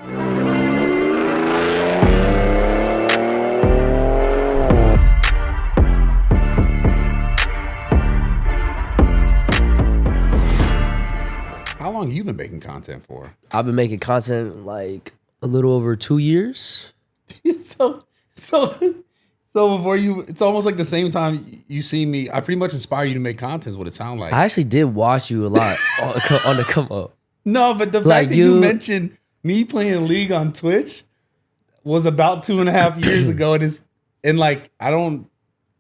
How long have you been making content for? I've been making content like a little over 2 years. So before you, it's almost like the same time you see me. I pretty much inspire you to make content. Is what it sounds like. I actually did watch you a lot on the come up. No, but the fact that you mentioned me playing League on Twitch was about 2.5 years ago, and like I don't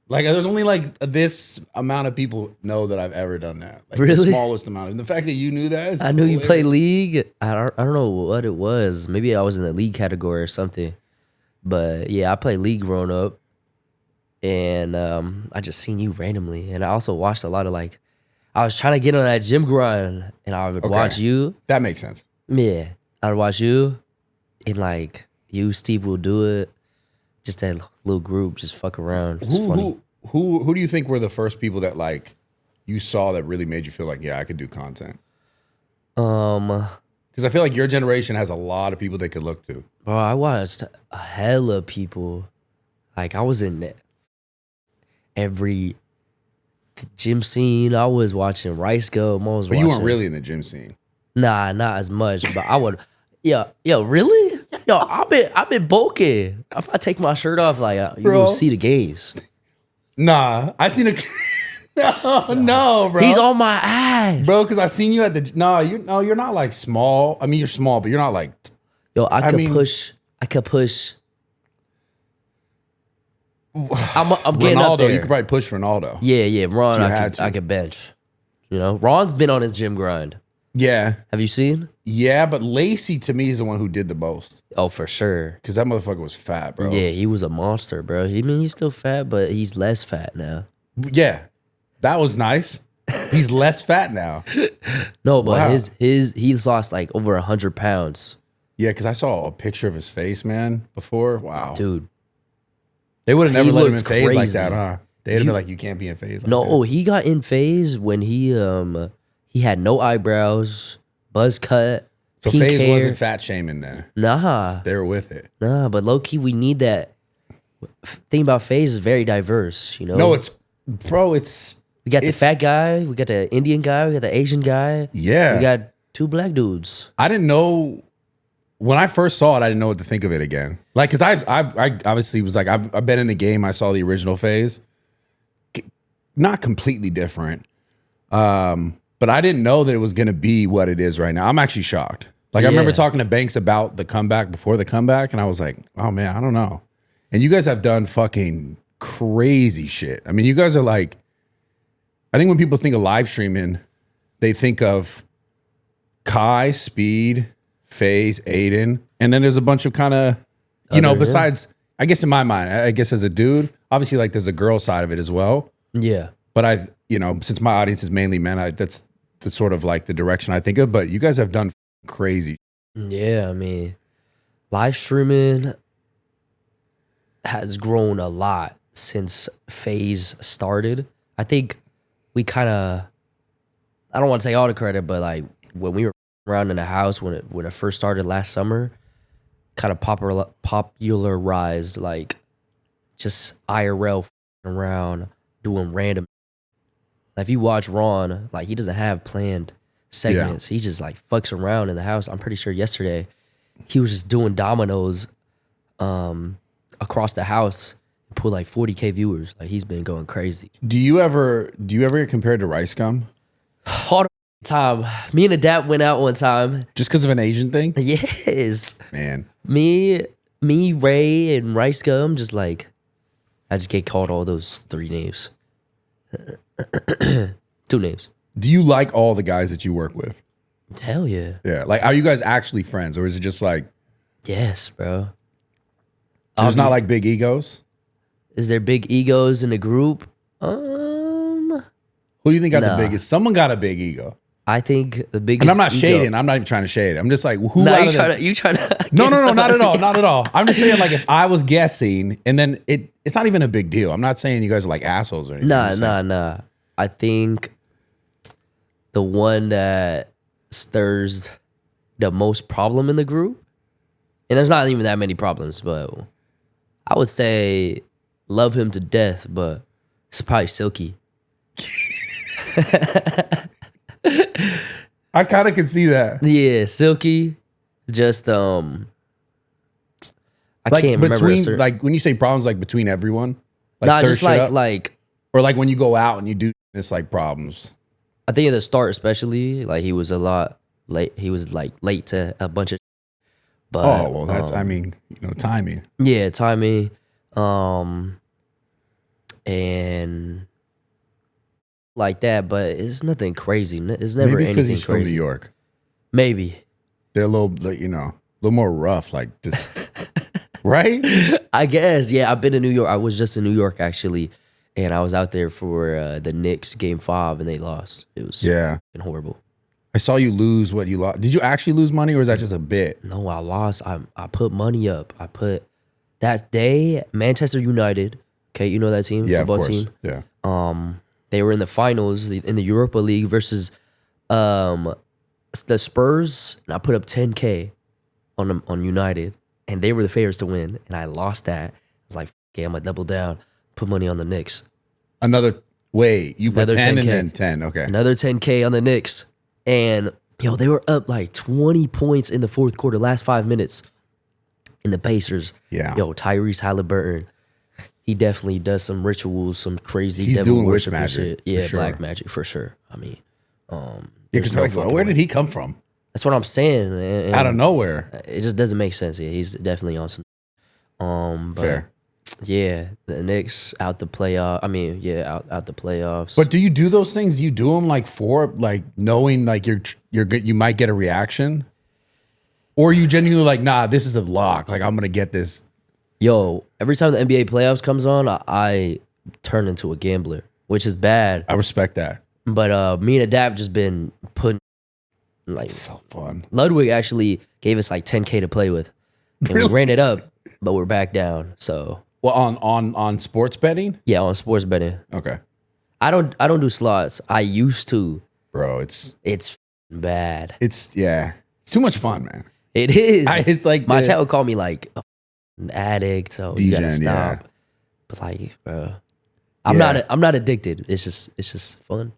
like. There's only like this amount of people know that I've ever done that. Like really? The smallest amount. And the fact that you knew that, I knew you played League. I don't know what it was. Maybe I was in the League category or something. But yeah, I played League growing up, and I just seen you randomly, and I also watched a lot of like. I was trying to get on that gym grind, and I would watch you. That makes sense. Yeah, I would watch you, and like you, Steve will do it. Just that little group, just fuck around. Who do you think were the first people that like you saw that really made you feel like, yeah, I could do content? Because I feel like your generation has a lot of people they could look to. Bro, I watched a hella people. Like I was in every gym scene. I was watching Rice Go. But you weren't really in the gym scene. Nah, not as much. But I would. Yo, really? Yo, I've been bulking. If I take my shirt off, like you will see the gaze. Nah, I seen a. No, bro. He's on my ass, bro. Because I seen you at the. No, you're not like small. I mean, you're small, but you're not like. Yo, I could push. I'm getting Ronaldo, up there. you could probably push Ronaldo. Yeah. Ron, I could bench. You know, Ron's been on his gym grind. Yeah. Have you seen? Yeah, but Lacy to me is the one who did the most. Oh, for sure. Because that motherfucker was fat, bro. Yeah, he was a monster, bro. He's still fat, but he's less fat now. Yeah, that was nice. He's less fat now. No, but he's lost like over 100 pounds. Yeah, because I saw a picture of his face, man, before. Wow. Dude. They would have never let him in Faze like that, huh? They'd have been like, you can't be in Faze like that. No, he got in Faze when he had no eyebrows, buzz cut. So Faze wasn't fat shaming then. Nah. They were with it. Nah, but low key, we need that. Thing about Faze is very diverse, you know? No, it's. We got the fat guy, we got the Indian guy, we got the Asian guy. Yeah. We got 2 black dudes. I didn't know. When I first saw it, I didn't know what to think of it again. Like, because I obviously was like, I've been in the game. I saw the original Faze. Not completely different. But I didn't know that it was going to be what it is right now. I'm actually shocked. Like, I remember talking to Banks about the comeback before the comeback, and I was like, oh, man, I don't know. And you guys have done fucking crazy shit. I mean, you guys are like, I think when people think of live streaming, they think of Kai, Speed, Faze, Aiden, and then there's a bunch of kind of, besides, I guess in my mind, I guess as a dude, obviously like there's a girl side of it as well. Yeah. But since my audience is mainly men, that's the sort of like the direction I think of. But you guys have done crazy. Yeah, I mean, live streaming has grown a lot since Faze started. I think we kind of, I don't want to take all the credit, but like when we were around in the house when it first started last summer, kind of popularized like just IRL around doing random. If you watch Ron, like he doesn't have planned segments. He just like fucks around in the house. I'm pretty sure yesterday he was just doing dominoes across the house and put like 40K viewers. Like he's been going crazy. Do you ever get compared to Rice Gum? All the time. Me and Adapt went out one time. Just because of an Asian thing? Yes. Man. Me, Ray, and Rice Gum, just like, I just get called all those 3 names. 2 names. Do you like all the guys that you work with? Hell yeah. Yeah. Like, are you guys actually friends, or is it just like? Yes, bro. There's not like big egos? Is there big egos in the group? Who do you think got the biggest? Someone got a big ego. I think the biggest. And I'm not shading. I'm not even trying to shade. I'm just like, who? No, you trying to. No, not at all. Not at all. I'm just saying, like, if I was guessing, and then it's not even a big deal. I'm not saying you guys are like assholes or anything. Nah. I think the one that stirs the most problem in the group And there's not even that many problems, but I would say love him to death, but it's probably Silky. I kind of can see that. Yeah, Silky. Just I Like can't remember. between, like when you say problems, like between everyone, like Nah, stir just shit up? like Or like when you go out and you do this, like problems. I think at the start, especially, like he was a lot late. He was like late to a bunch of. But, Oh well, that's I mean, you know, timing. Yeah, timing, and like that. But it's nothing crazy. It's never Maybe because anything he's from crazy. New York. Maybe. They're a little, like, you know, a little more rough, like just right. I guess. Yeah, I've been to New York. I was just in New York actually, and I was out there for the Knicks game 5, and they lost. It was horrible. I saw you lose what you lost. Did you actually lose money, or is that just a bit? No, I lost. I put money up. I put that day Manchester United. Okay, you know that team, Yeah, football of course. team. Yeah. They were in the finals in the Europa League versus the Spurs, and I put up 10K on them, on United, and they were the favorites to win, and I lost that. I was like, okay, I'm gonna double down, put money on the Knicks. You put Another 10 and 10K. then 10. Okay. Another 10K on the Knicks, and they were up like 20 points in the fourth quarter, last 5 minutes. And the Pacers, Yeah. Tyrese Halliburton, he definitely does some rituals, some crazy. He's devil doing witch worship and magic, shit. for Yeah, sure. black magic for sure. I mean, Yeah, there's because no like, fucking where way. did he come from? That's what I'm saying. And Out of nowhere. it just doesn't make sense. Yeah, he's definitely on some. But Fair. yeah, the Knicks out the playoff. I mean, out the playoffs. But do you do those things? Do you do them like for like knowing like you might get a reaction, or are you genuinely like, nah, this is a lock. Like I'm gonna get this. Every time the NBA playoffs comes on, I turn into a gambler, which is bad. I respect that. But me and Adapt just been putting like It's so fun. Ludwig actually gave us like 10K to play with, and Really? we ran it up, but we're back down. So Well, on sports betting. yeah, on sports betting, Okay, I don't do slots. I used to. bro, It's bad. it's too much fun, man. It is. It's like My chat would call me like an addict, so you gotta Degen, stop. yeah. But like, bro, I'm Yeah. not addicted. It's just fun.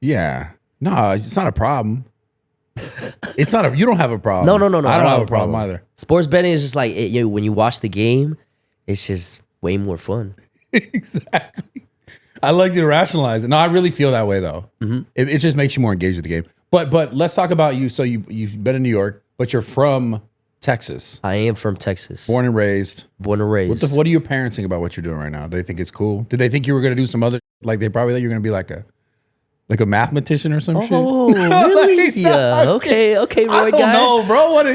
Yeah, no, it's not a problem. It's not a. You don't have a problem. No. I don't have a problem either. Sports betting is just like when you watch the game, it's just way more fun. Exactly. I like to rationalize it. No, I really feel that way though. It just makes you more engaged with the game. But let's talk about you. So you've been in New York, but you're from Texas, I am from Texas, born and raised. born and raised. What are your parents think about what you're doing right now? Do they think it's cool? Did they think you were gonna do some other, like they probably thought you were gonna be like a mathematician or some shit? Oh, really? Yeah. Okay, Roy I don't guy. know, bro. What?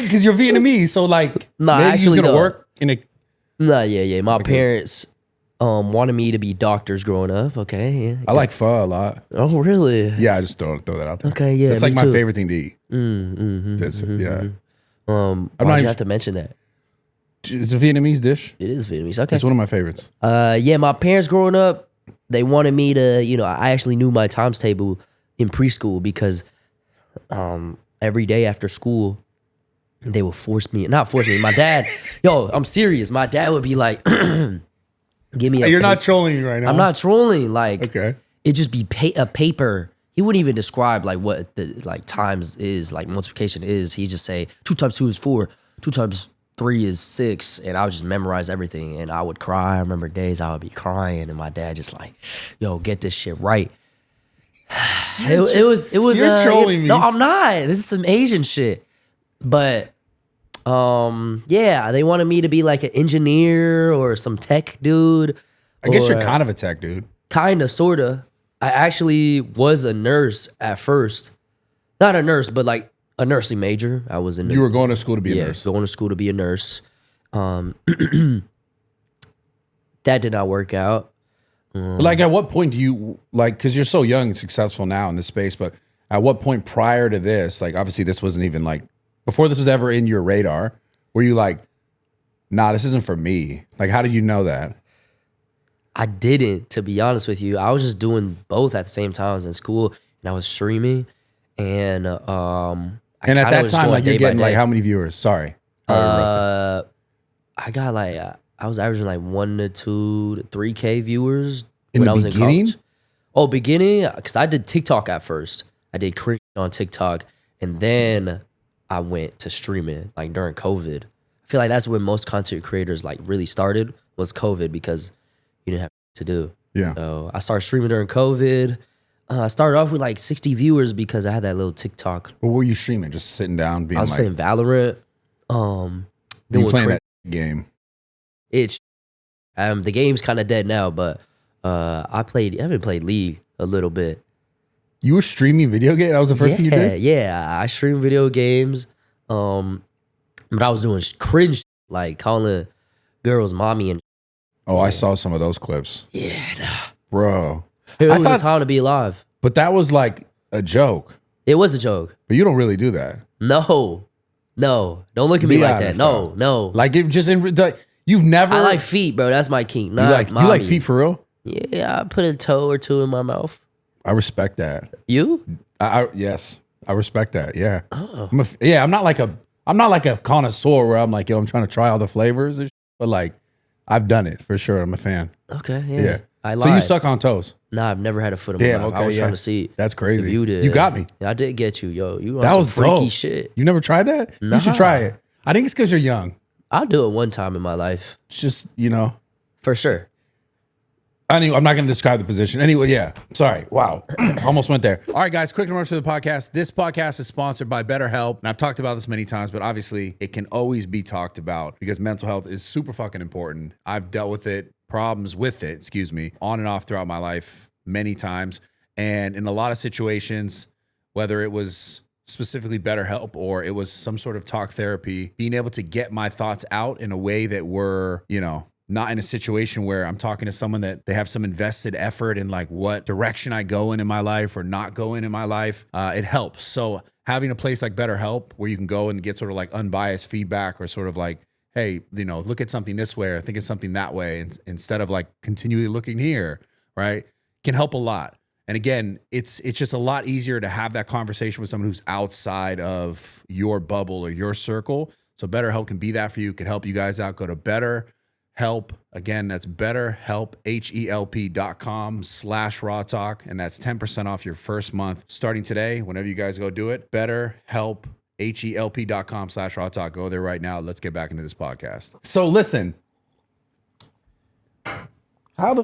Because you're Vietnamese, so like Nah, maybe actually, you're gonna no. work in a. Nah, yeah. My parents wanted me to be doctors growing up. Okay, yeah. I like pho a lot. Oh, really? Yeah, I just throw that out there. Okay, yeah, it's like me my too. favorite thing to eat. That's it. Yeah, Why'd not you even- have to mention that? it's a Vietnamese dish. It is Vietnamese. Okay. It's one of my favorites. Yeah, my parents growing up, they wanted me to, I actually knew my times table in preschool because every day after school, they would not force me. My dad, I'm serious. My dad would be like, give me You're not trolling me right now. I'm not trolling. Like, Okay. it'd just be a paper. He wouldn't even describe like what the like times is, like multiplication is. He'd just say 2 times 2 is 4, 2 times 3 is 6, and I would just memorize everything. And I would cry. I remember days I would be crying, and my dad just like, get this shit right. It was. You're trolling me. No, I'm not. This is some Asian shit. But yeah, they wanted me to be like an engineer or some tech dude. I guess you're or- kind of a tech dude. Kinda, sorta. I actually was a nurse at first. Not a nurse, but like a nursing major. I was in. You were going to school to be a yeah, nurse. going to school to be a nurse. That did not work out. But like, at what point do you like? Because you're so young and successful now in this space, but at what point prior to this, like, obviously this wasn't even like before this was ever in your radar. Were you like, nah, this isn't for me? Like, how did you know that? I didn't, to be honest with you. I was just doing both at the same time. I was in school and I was streaming, and And at that time, like, you're getting like how many viewers? Sorry, I got like I was averaging like 1 to 2 to 3K viewers In when the I was beginning? in college. Oh, beginning, because I did TikTok at first. I did cringe on TikTok, and then I went to streaming like during COVID. I feel like that's when most content creators like really started was COVID because you didn't have to do. Yeah. So I started streaming during COVID. I started off with like 60 viewers because I had that little TikTok. What were you streaming? Just sitting down, being I was like, playing Valorant. you Doing playing cringe. that game? It's the game's kind of dead now, but I haven't played League a little bit. You were streaming video game? That was the first thing you did? Yeah, I stream video games. But I was doing cringe, like calling girls mommy and Oh, I saw some of those clips. yeah, Bro. it I was a thought, time to be alive. but that was like a joke. It was a joke. But you don't really do that. No, don't look at me Be like that. honest, No, though. no. Like it just you've never I like feet, bro. That's my kink. you Not like mommy. feet for real? Yeah, I put a toe or two in my mouth. I respect that. You? Yes, I respect that. Yeah, I'm not like a connoisseur where I'm like, yo, I'm trying to try all the flavors, and shit, but like, I've done it for sure. I'm a fan. Okay, yeah. Yeah. I So you lied. suck on toes. Nah, I've never had a foot in my Damn. mouth. Okay. I was yeah. trying to see. That's crazy. If you did. You got me. Yeah, I did get you, yo. You on That some was freaky dope. shit. You never tried that? You should Nah. try it. I think it's because you're young. I'll do it one time in my life. It's just For sure. Anyway, I'm not going to describe the position. Anyway, yeah. Sorry. Wow. Almost went there. All right, guys, quick remarks for the podcast. This podcast is sponsored by BetterHelp. And I've talked about this many times, but obviously it can always be talked about because mental health is super fucking important. I've dealt with it, problems with it, on and off throughout my life many times. And in a lot of situations, whether it was specifically BetterHelp or it was some sort of talk therapy, being able to get my thoughts out in a way that were, not in a situation where I'm talking to someone that they have some invested effort in like what direction I go in my life or not go in my life, it helps. So having a place like BetterHelp where you can go and get sort of like unbiased feedback or sort of like, hey, look at something this way or think of something that way instead of like continually looking here, right? Can help a lot. And again, it's just a lot easier to have that conversation with someone who's outside of your bubble or your circle. So BetterHelp can be that for you. Can help you guys out. Go to BetterHelp. Again, that's BetterHelp, HELP.com/RAWTALK. And that's 10% off your first month starting today. Whenever you guys go do it, BetterHelp, HELP.com/RAWTALK. Go there right now. Let's get back into this podcast. So listen, how the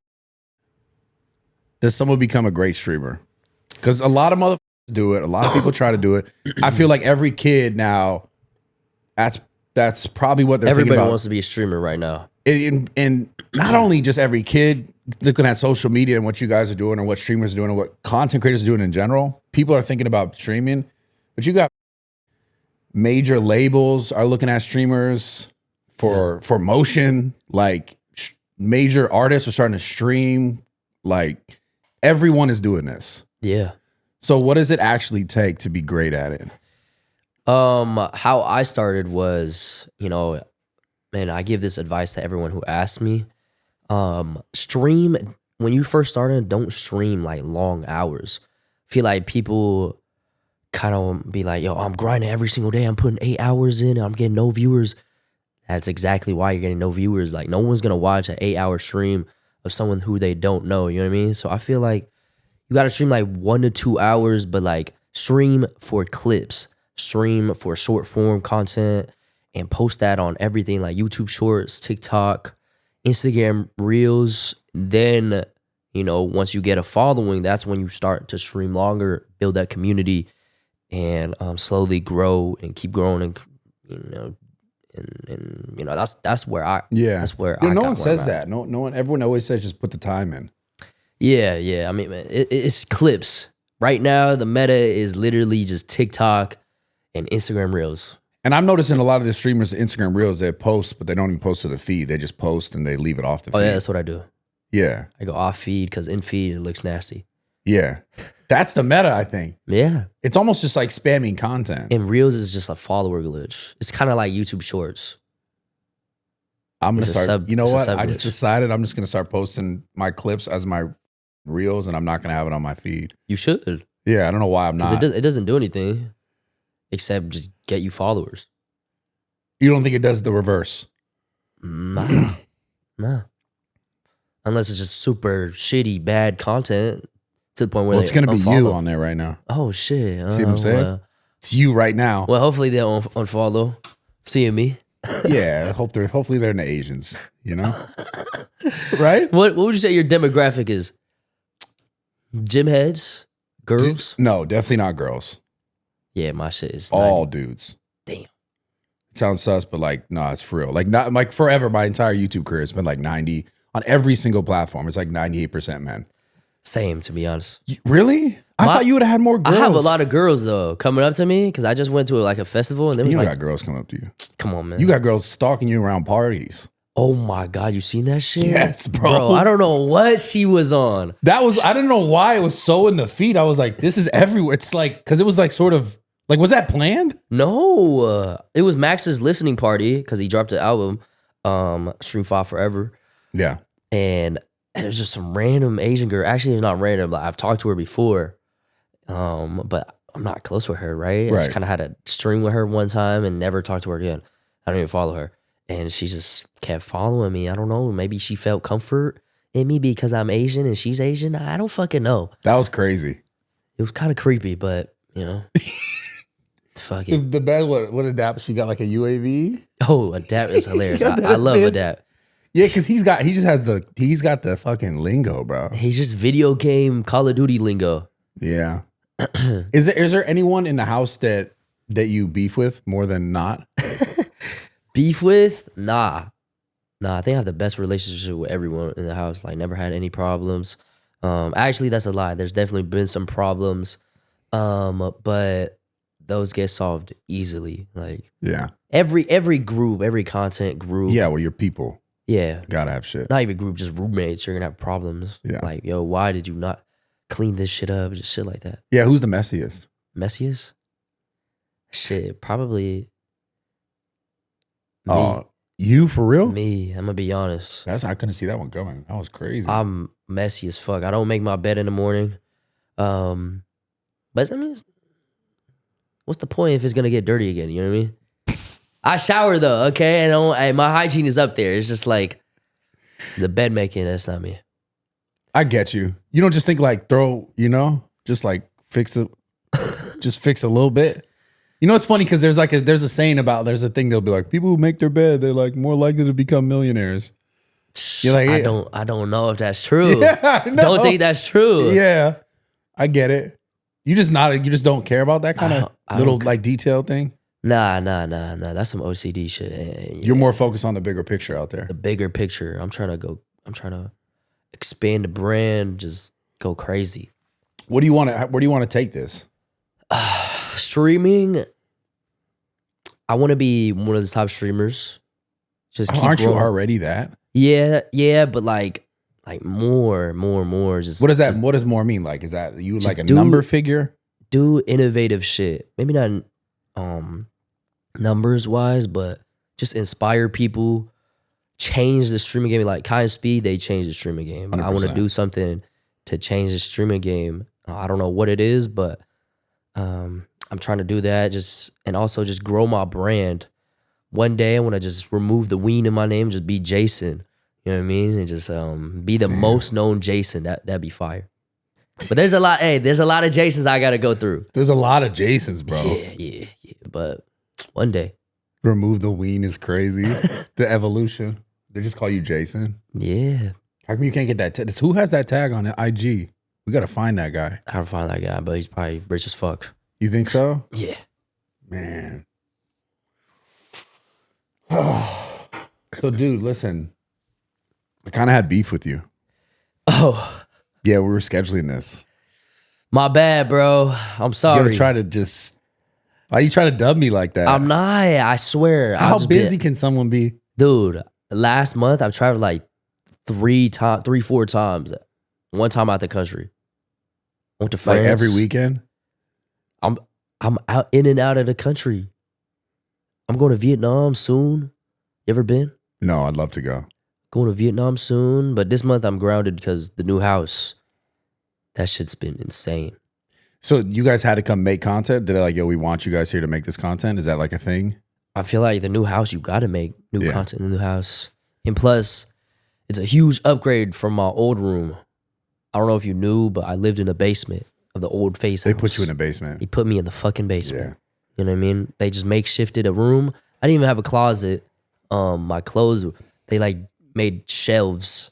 does someone become a great streamer? Because a lot of motherfuckers do it. A lot of people try to do it. I feel like every kid now, that's probably what they're thinking Everybody about. wants to be a streamer right now. And not only just every kid looking at social media and what you guys are doing or what streamers are doing or what content creators are doing in general, people are thinking about streaming, but you got major labels are looking at streamers for motion, like major artists are starting to stream, like everyone is doing this. Yeah. So what does it actually take to be great at it? How I started was, man, I give this advice to everyone who asks me. Stream when you first started, don't stream like long hours. I feel like people kind of be like, yo, I'm grinding every single day. I'm putting 8 hours in. I'm getting no viewers. That's exactly why you're getting no viewers. Like no one's gonna watch an 8-hour stream of someone who they don't know. You know what I mean? So I feel like you gotta stream like 1 to 2 hours, but like stream for clips, stream for short form content, and post that on everything like YouTube Shorts, TikTok, Instagram Reels. Then, once you get a following, that's when you start to stream longer, build that community, and slowly grow and keep growing. And that's where I that's where I no got one where says I'm at. that. No one. Everyone always says just put the time in. Yeah. I mean, man, it's clips. Right now, the meta is literally just TikTok and Instagram Reels. And I'm noticing a lot of the streamers, Instagram Reels, they post, but they don't even post to the feed. They just post and they leave it off the feed. Oh yeah, that's what I do. Yeah. I go off feed because in feed it looks nasty. Yeah. That's the meta, I think. Yeah. It's almost just like spamming content. And Reels is just a follower glitch. It's kind of like YouTube Shorts. I'm going to start, you know what? I glitch. just decided I'm just going to start posting my clips as my Reels and I'm not going to have it on my feed. You should. Yeah, I don't know why I'm not. It doesn't do anything except just get you followers. You don't think it does the reverse? Nah. Nah. Unless it's just super shitty, bad content to the point where Well, it's they gonna be unfollow. you on there right now. Oh shit! See what I'm saying? It's you right now. Well, hopefully they don't unfollow. Seeing me. Yeah, hopefully they're in the Asians. You know, right? What would you say your demographic is? Gym heads, girls. No, definitely not girls. Yeah, my shit is All 90. dudes. Damn. It sounds sus, but like, nah, it's for real. Like, not like forever. My entire YouTube career has been like 90 on every single platform. It's like 98% men. Same, to be honest. Really? I thought you would have had more girls. I have a lot of girls though coming up to me because I just went to like a festival and there was You like, got girls coming up to you. come on, man. You got girls stalking you around parties. Oh my god, you seen that shit? Yes, bro. I don't know what she was on. That was, I didn't know why it was so in the feed. I was like, this is everywhere. It's like, because it was like sort of, like, was that planned? No, it was Max's listening party because he dropped the album, Stream 5 Forever. Yeah. And it was just some random Asian girl. Actually, it's not random. Like, I've talked to her before, but I'm not close with her, right? I Right. just kind of had a stream with her one time and never talked to her again. I don't even follow her. And she just kept following me. I don't know. Maybe she felt comfort in me because I'm Asian and she's Asian. I don't fucking know. That was crazy. It was kind of creepy, but, you know. Fuck it. The bed, what Adapt? She got like a UAV? Oh, Adapt is hilarious. got I love bits. Adapt. Yeah, because he's got the fucking lingo, bro. He's just video game Call of Duty lingo. Yeah. Is there anyone in the house that you beef with more than not? Beef with? Nah. I think I have the best relationship with everyone in the house. Like, never had any problems. Actually, that's a lie. There's definitely been some problems, but those get solved easily. Like, Yeah. every group, every content group. Yeah, well, your people Yeah. gotta have shit. Not even group, just roommates. You're gonna have problems. Yeah. Like, yo, why did you not clean this shit up? Just shit like that. Yeah, who's the messiest? Messiest? Shit, probably me. Oh, you for real? Me. I'm gonna be honest. I couldn't see that one coming. That was crazy. I'm messy as fuck. I don't make my bed in the morning. But I mean, what's the point if it's gonna get dirty again? You know what I mean? I shower though, okay, and my hygiene is up there. It's just like the bed making. That's not me. I get you. You don't just think like just like fix it, just fix a little bit. You know, it's funny because there's a saying about, there's a thing they'll be like, people who make their bed, they're like more likely to become millionaires. You're like, yeah. I don't know if that's true. Yeah, I know. Don't think that's true. Yeah, I get it. You just don't care about that kind of little like detail thing. Nah. That's some OCD shit. You're more focused on the bigger picture out there. The bigger picture. I'm trying to expand the brand, just go crazy. Where do you want to take this? Streaming, I want to be one of the top streamers. Just keep aren't growing. you already that? Yeah, but like more. Just What does that? just What does more mean? Like, is that you like a do- number figure? do innovative shit. Maybe not numbers wise, but just inspire people. Change the streaming game. Like Kind Speed, they changed the streaming game. I want to 100%. do something to change the streaming game. I don't know what it is, but I'm trying to do that. And also just grow my brand. One day I want to just remove the Ween in my name, just be Jason. You know what I mean? And just be the most known Jason. That'd be fire. But there's a lot. Hey, there's a lot of Jasons I gotta go through. There's a lot of Jasons, bro. Yeah. But one day. Remove the Ween is crazy. The evolution. They just call you Jason. Yeah. How come you can't get that? Who has that tag on the IG? We gotta find that guy. I don't find that guy, but he's probably rich as fuck. You think so? Yeah. Man. So, dude, listen. I kind of had beef with you. Oh, Yeah, we were scheduling this. my bad, bro. I'm You sorry. gotta try to just. Why you try to dub me like that? I'm not. I swear. How busy can someone be? Dude, last month I've traveled like 4 times. One time out the country. Went to France. Like every weekend? I'm out in and out of the country. I'm going to Vietnam soon. You ever been? No, I'd love to go. Going to Vietnam soon, but this month I'm grounded because the new house. That shit's been insane. So you guys had to come make content? They're like, yo, we want you guys here to make this content. Is that like a thing? I feel like the new house, you got to make new Yeah. content in the new house. And plus, it's a huge upgrade from my old room. I don't know if you knew, but I lived in the basement of the old Faze house. They put you in a basement. He put me in the fucking basement. Yeah. You know what I mean? They just makeshifted a room. I didn't even have a closet. My clothes, they like made shelves.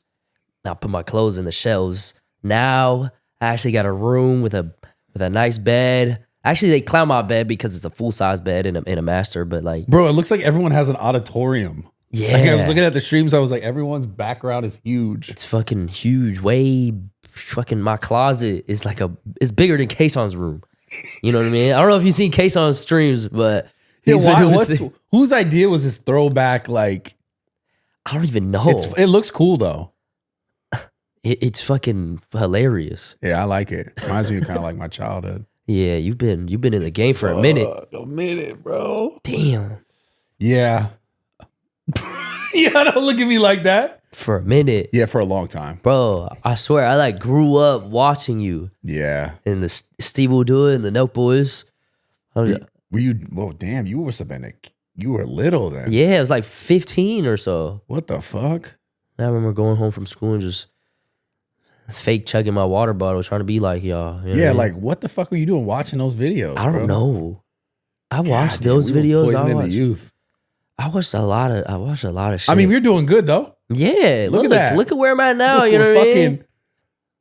I put my clothes in the shelves. Now I actually got a room with a nice bed. Actually, they clown my bed because it's a full size bed in a master. But like, Bro, it looks like everyone has an auditorium. yeah, Like I was looking at the streams, I was like, everyone's background is huge. it's fucking huge. Way fucking my closet is like it's bigger than Kayson's room. You know what I mean? I don't know if you've seen Kayson's streams, but Yeah, he's been why? doing this thing. Whose idea was this throwback? Like, I don't even know. it looks cool though. It's fucking hilarious. Yeah, I like it. Reminds me of kind of like my childhood. Yeah, you've been in the game for a minute. A minute, bro. Damn, Yeah. Yeah, don't look at me like that. for a minute, Yeah, for a long time. bro. I swear, I like grew up watching you Yeah. and the Steve will do it and the Note Boys. I was, Were you? Well, damn, you were you were little then. yeah, it was like 15 or so. What the fuck? I remember going home from school and just fake chugging my water bottle, trying to be like y'all. You know Yeah, what I mean? like what the fuck were you doing watching those videos? I don't bro? know. I God watched damn, those we were videos. poisoning the youth. I watched a lot of shit. I mean, we're doing good though. yeah, look at that. Look at where I'm at now. Look, you know we're what I mean?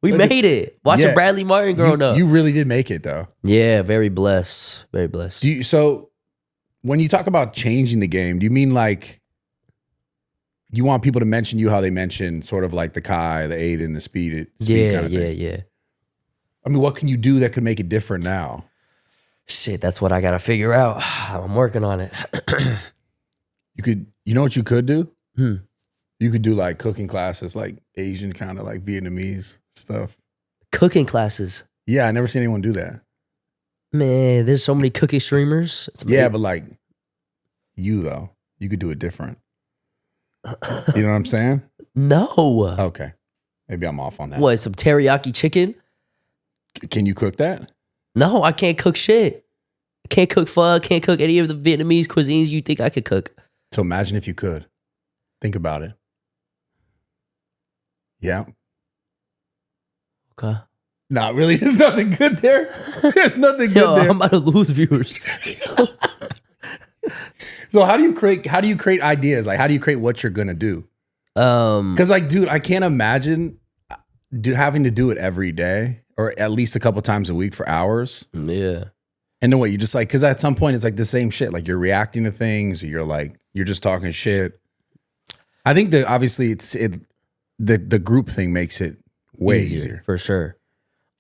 We look at- made it. Watching Yeah. Bradley Martin growing up. You really did make it though. Yeah, very blessed. Very blessed. So when you talk about changing the game, do you mean like you want people to mention you how they mention sort of like the Kai, the Aiden, the speed yeah, kind of thing? yeah. I mean, what can you do that could make it different now? Shit, that's what I gotta figure out. I'm working on it. You know what you could do? Hmm. You could do like cooking classes, like Asian kind of like Vietnamese stuff. Cooking classes. Yeah, I never seen anyone do that. Man, there's so many cooking streamers. It's Yeah, amazing. but like you though, you could do it different. You know what I'm saying? No. Okay. Maybe I'm off on that. What, some teriyaki chicken? Can you cook that? No, I can't cook shit. I can't cook pho. Can't cook any of the Vietnamese cuisines you think I could cook. So imagine if you could. Think about it. Yeah. Okay. Not really. There's nothing good there. There's nothing good Yo, there. I'm about to lose viewers. So how do you create ideas? Like how do you create what you're gonna do? Because like, dude, I can't imagine having to do it every day or at least a couple times a week for hours. Yeah. And then what, you just like, because at some point it's like the same shit. Like you're reacting to things, or you're just talking shit. I think that obviously the group thing makes it way easier. for sure.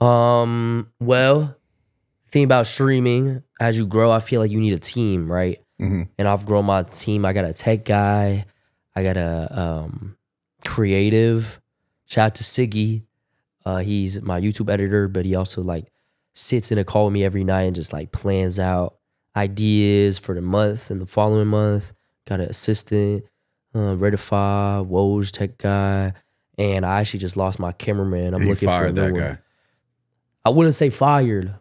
Well, thing about streaming, as you grow, I feel like you need a team, right? Mm-hmm. And I've grown my team. I got a tech guy. I got a creative. Shout out to Siggy. He's my YouTube editor, but he also like sits in a call with me every night and just like plans out ideas for the month and the following month. Got an assistant, Redify, Woj, tech guy, and I actually just lost my cameraman. I'm You looking for a fired new that one. guy. I wouldn't say fired.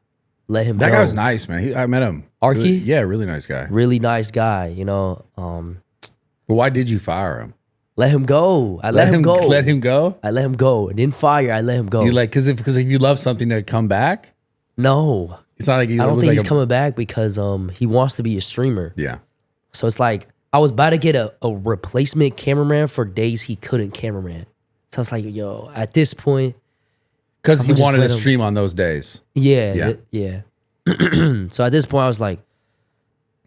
Let him That go. guy was nice, man. I met him. Arky? Really, yeah, really nice guy. Really nice guy, you know. But why did you fire him? Let him go. I let him go. Let him go. I let him go. I didn't fire. I let him go. You like because if you love something to come back, No. it's not like you. I don't it was think like he's coming back because he wants to be a streamer. Yeah. So it's like I was about to get a replacement cameraman for days he couldn't cameraman. So I was like, yo, at this point, Because he I'ma just wanted to let him- stream on those days. yeah. So at this point, I was like,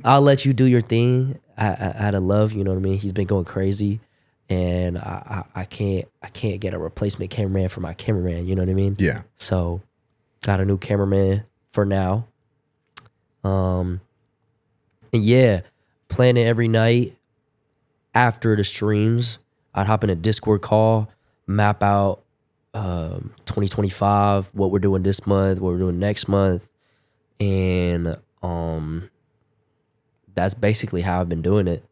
I'll let you do your thing out of love. You know what I mean? He's been going crazy, and I can't get a replacement cameraman for my cameraman. You know what I mean? Yeah. So got a new cameraman for now. And yeah, planning every night after the streams. I'd hop in a Discord call, map out 2025, what we're doing this month, what we're doing next month. And that's basically how I've been doing it.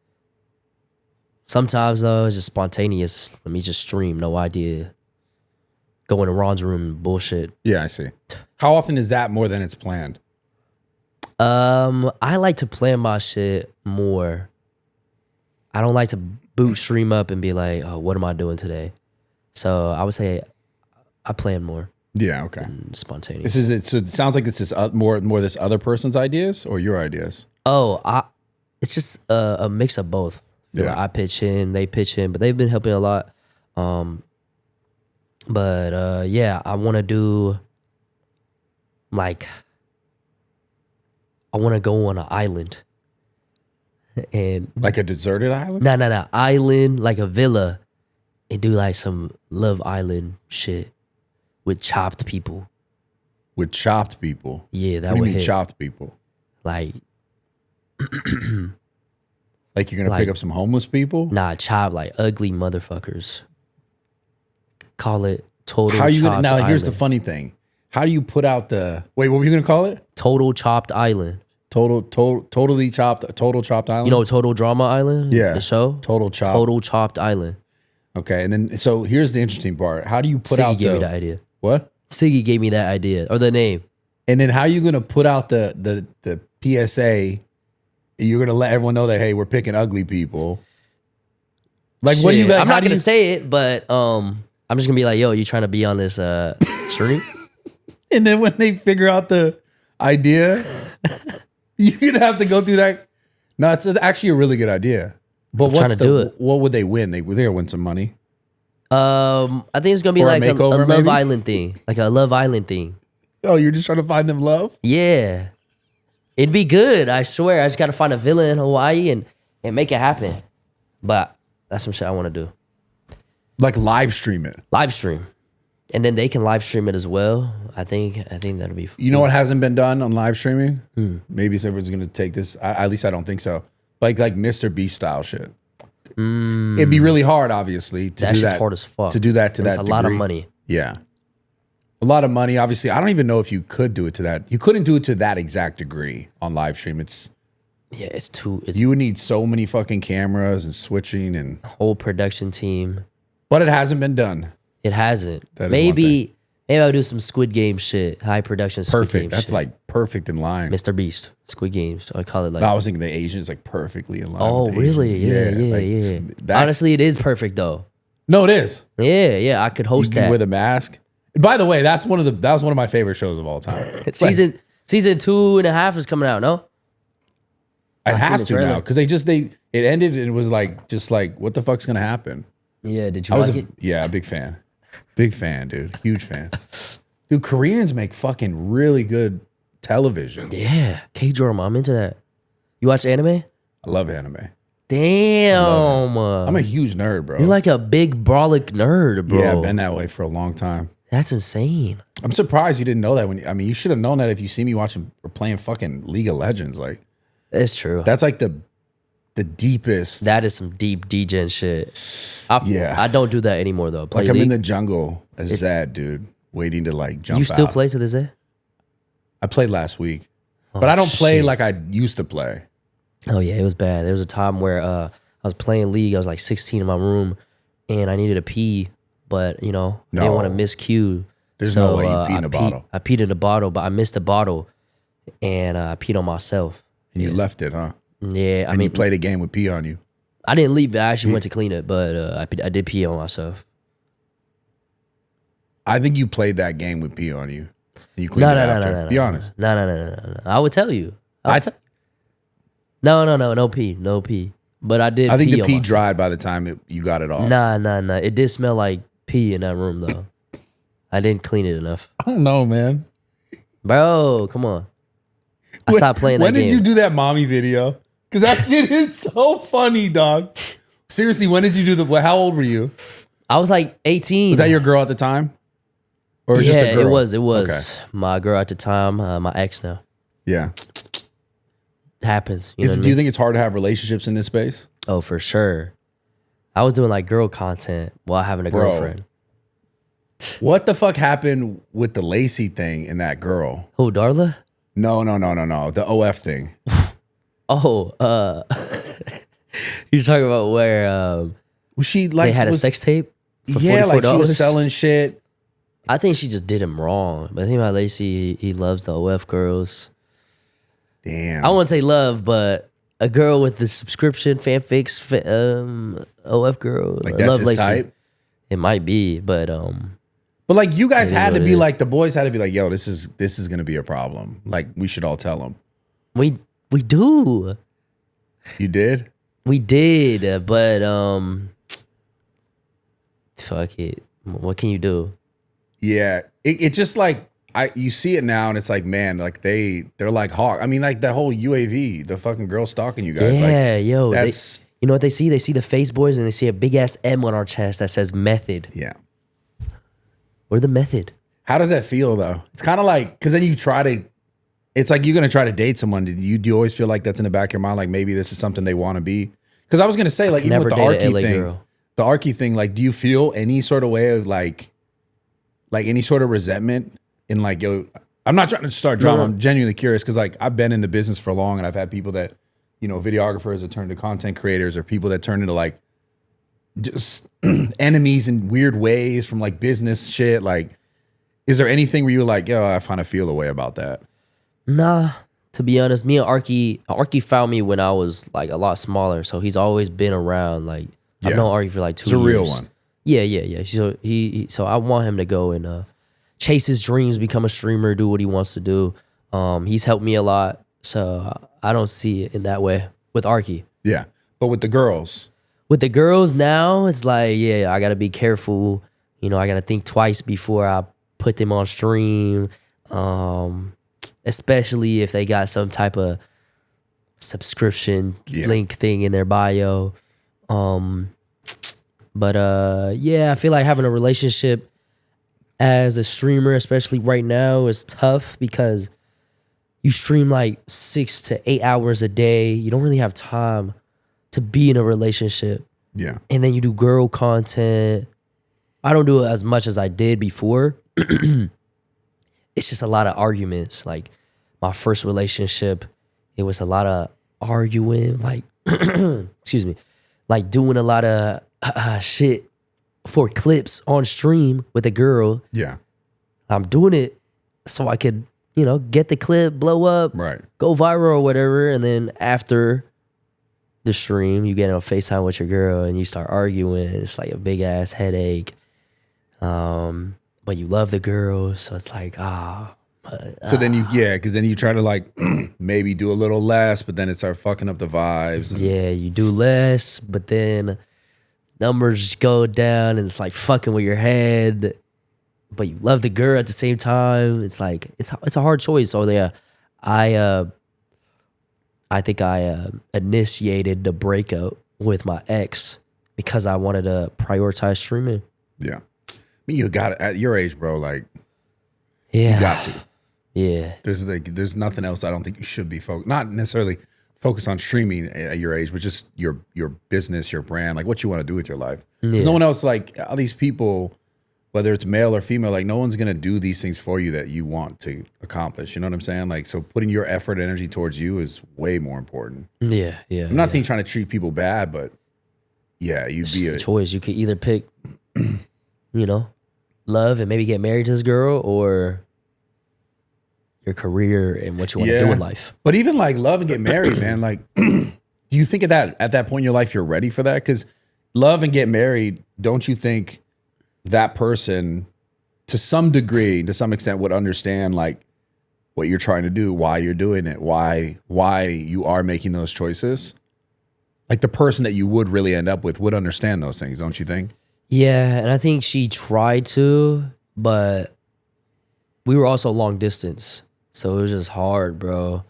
Sometimes though, it's just spontaneous. Let me just stream, no idea. Go into Ron's room, bullshit. Yeah, I see. How often is that more than it's planned? I like to plan my shit more. I don't like to boot stream up and be like, oh, what am I doing today? So I would say I plan more. Yeah, okay. Spontaneous. This is it. So it sounds like it's this more this other person's ideas or your ideas. Oh, it's just a mix of both. Yeah. Like I pitch in, they pitch in, but they've been helping a lot. But yeah, I want to do like I want to go on an island and Like a deserted island? no, island like a villa and do like some Love Island shit with chopped people. With chopped people. Yeah, that What do you would mean hit. chopped people? Like Like you're gonna pick up some homeless people? nah, chop like ugly motherfuckers. Call it total. How are you gonna chopped now? Here's the island. funny thing. How do you put out the wait? What were you gonna call it? Total chopped island. Totally chopped. Total chopped island. You know Total Drama Island? Yeah. The show? Total chopped. Total Chopped Island. Okay, and then so here's the interesting part. How do you put Siggy out gave me the that idea. what? Siggy gave me that idea or the name. And then how are you gonna put out the PSA? You're gonna let everyone know that hey, we're picking ugly people. Like what do you? Shit, Like, I'm how not do gonna you, say it, but I'm just gonna be like, yo, you trying to be on this stream? And then when they figure out the idea, you're gonna have to go through that. No, it's actually a really good idea. But trying what's to do it. what would they win? They're gonna win some money. I think it's gonna be Or a like a makeover, Love maybe? Island thing. Like a Love Island thing. Oh, you're just trying to find them love? Yeah. It'd be good, I swear. I just gotta find a villa in Hawaii and make it happen. But that's some shit I wanna do. Like live stream it. Live stream. And then they can live stream it as well. I think that'll be You know what hasn't been done on live streaming? Maybe everyone's gonna take this. At least I don't think so. Like Mr. Beast style shit. It'd be really hard, obviously, to that do shit's that. hard as fuck. To do that to And that it's a lot of degree. money. Yeah. A lot of money, obviously. I don't even know if you could do it to that. You couldn't do it to that exact degree on live stream. Yeah, it's You would need so many fucking cameras and switching and whole production team. but it hasn't been done. It hasn't. That is Maybe I'll do some Squid Game shit. High production Squid Perfect. Game That's shit. like perfect in line. Mr. Beast. Squid Games. I call it like No, I was thinking the Asians like perfectly in line. oh with the really? Asians. Yeah. like, that- Honestly, it is perfect though. No, it is. Yeah. I could You host can that. wear the mask. By the way, that was one of my favorite shows of all time. It's like- season 2.5 is coming out, no? it I has seen to the now trailer. because it ended and it was like just like what the fuck's gonna happen? Yeah, did you I was like it? a big fan, dude, huge fan. Dude, Koreans make fucking really good television. Yeah. K-drama, I'm into that. You watch anime? I love anime. Damn. I'm a huge nerd, bro. You're like a big brolic nerd, bro. Yeah, I've been that way for a long time. That's insane. I'm surprised you didn't know that you should have known that if you see me watching or playing fucking League of Legends. Like It's true. that's like the deepest. That is some deep degen shit. Yeah. I don't do that anymore though. Play like I'm in League. the jungle as Zad, dude, waiting to like jump You still out. play to this day? I played last week, but I don't play shit. like I used to play. Oh yeah, it was bad. There was a time where I was playing League. I was like 16 in my room, and I needed to pee, but I didn't No. want to miss cue. There's no way you pee in a bottle. I peed in the bottle, but I missed the bottle, and I peed on myself. And you left it, huh? Yeah, I And mean, you played a game with pee on you. I didn't leave. I actually went to clean it, but I did pee on myself. I think you played that game with pee on you. And you cleaned No, it no, after. no. Be honest. No. I would tell you. I No pee. But I did. think pee the on pee myself. dried by the time you got it off. Nah. It did smell like pee in that room though. I didn't clean it enough, I don't know, man. bro. Come on. I stopped playing that When game. did you do that mommy video? Because that shit is so funny, dog. Seriously, when did you do how old were you? I was like 18. Was that your girl at the time? Or yeah, just a girl? it was. Okay. My girl at the time, my ex now. Yeah. It happens. You know what I Do mean? you think it's hard to have relationships in this space? Oh, for sure. I was doing like girl content while having a Bro. girlfriend. What the fuck happened with the Lacy thing and that girl? Who, Darla? No. The OF thing. Oh, you're talking about where Was she like they had a sex tape for Yeah, $44? like she was selling shit. I think she just did him wrong. But I think about Lacy, he loves the OF girls. Damn. I wouldn't say love, but a girl with the subscription fanfics, OF girl. Like I that's love his Lacy. type. It might be, but like you guys It is had to what be it like the boys had to be like, yo, this is gonna be a problem. Like we should all tell them. we do. You did? We did, but fuck it. What can you do? Yeah. It just like you see it now and it's like, man, like they're like hawk. I mean, like that whole UAV, the fucking girl stalking you guys. Yeah, like, yo. that's You know what they see? They see the Faze boys and they see a big ass M on our chest that says method. yeah. We're the method. How does that feel though? It's kind of like, because then you try to, it's like you're gonna try to date someone. Do you always feel like that's in the back of your mind? Like maybe this is something they want to be? Because I was gonna say, like even Never with the date Arky an LA thing, girl. the Arky thing, like, do you feel any sort of way of like any sort of resentment in like, yo, I'm not trying to start drama. No. I'm genuinely curious because like I've been in the business for long and I've had people that, you know, videographers that turn into content creators or people that turn into like just enemies in weird ways from like business shit. Like, is there anything where you're like, yo, I kind of feel a way about that? Nah, to be honest, me and Arky found me when I was like a lot smaller, so he's always been around. Like I've Yeah. known Arky for like 2 It's a years. real one. Yeah. So I want him to go and chase his dreams, become a streamer, do what he wants to do. He's helped me a lot, so I don't see it in that way with Arky. Yeah. But with the girls, With the girls now, it's like, yeah, I gotta be careful. You know, I gotta think twice before I put them on stream. Especially if they got some type of subscription link thing in their bio. But yeah, I feel like having a relationship as a streamer, especially right now, is tough because you stream like 6 to 8 hours a day. You don't really have time to be in a relationship. yeah. And then you do girl content. I don't do it as much as I did before. It's just a lot of arguments. Like my first relationship, it was a lot of arguing, like, excuse me, like doing a lot of shit for clips on stream with a girl. Yeah. I'm doing it so I could, you know, get the clip, blow up, Right. go viral or whatever. And then after the stream, you get on FaceTime with your girl and you start arguing. It's like a big ass headache. But you love the girl, so it's like, So then because then you try to like maybe do a little less, but then it starts fucking up the vibes. yeah, you do less, but then numbers go down and it's like fucking with your head. But you love the girl at the same time. It's like it's a hard choice. So yeah, I think I initiated the breakup with my ex because I wanted to prioritize streaming. Yeah. I mean, you got it at your age, bro. Like, Yeah, you got to. Yeah, There's nothing else I don't think you should be not necessarily focus on streaming at your age, but just your business, your brand, like what you want to do with your life. There's no one else, like all these people, whether it's male or female, like no one's gonna do these things for you that you want to accomplish. You know what I'm saying? Like, so putting your effort, energy towards you is way more important. yeah. I'm not saying trying to treat people bad, but yeah, you'd It's be just a choice. You could either pick, you know, love and maybe get married to this girl, or your career and what you want to do in life. But even like love and get married, man, like do you think at that point in your life you're ready for that? Because love and get married, don't you think that person to some degree, to some extent, would understand like what you're trying to do, why you're doing it, why you are making those choices? Like the person that you would really end up with would understand those things, don't you think? Yeah, and I think she tried to, but we were also long distance, so it was just hard, bro.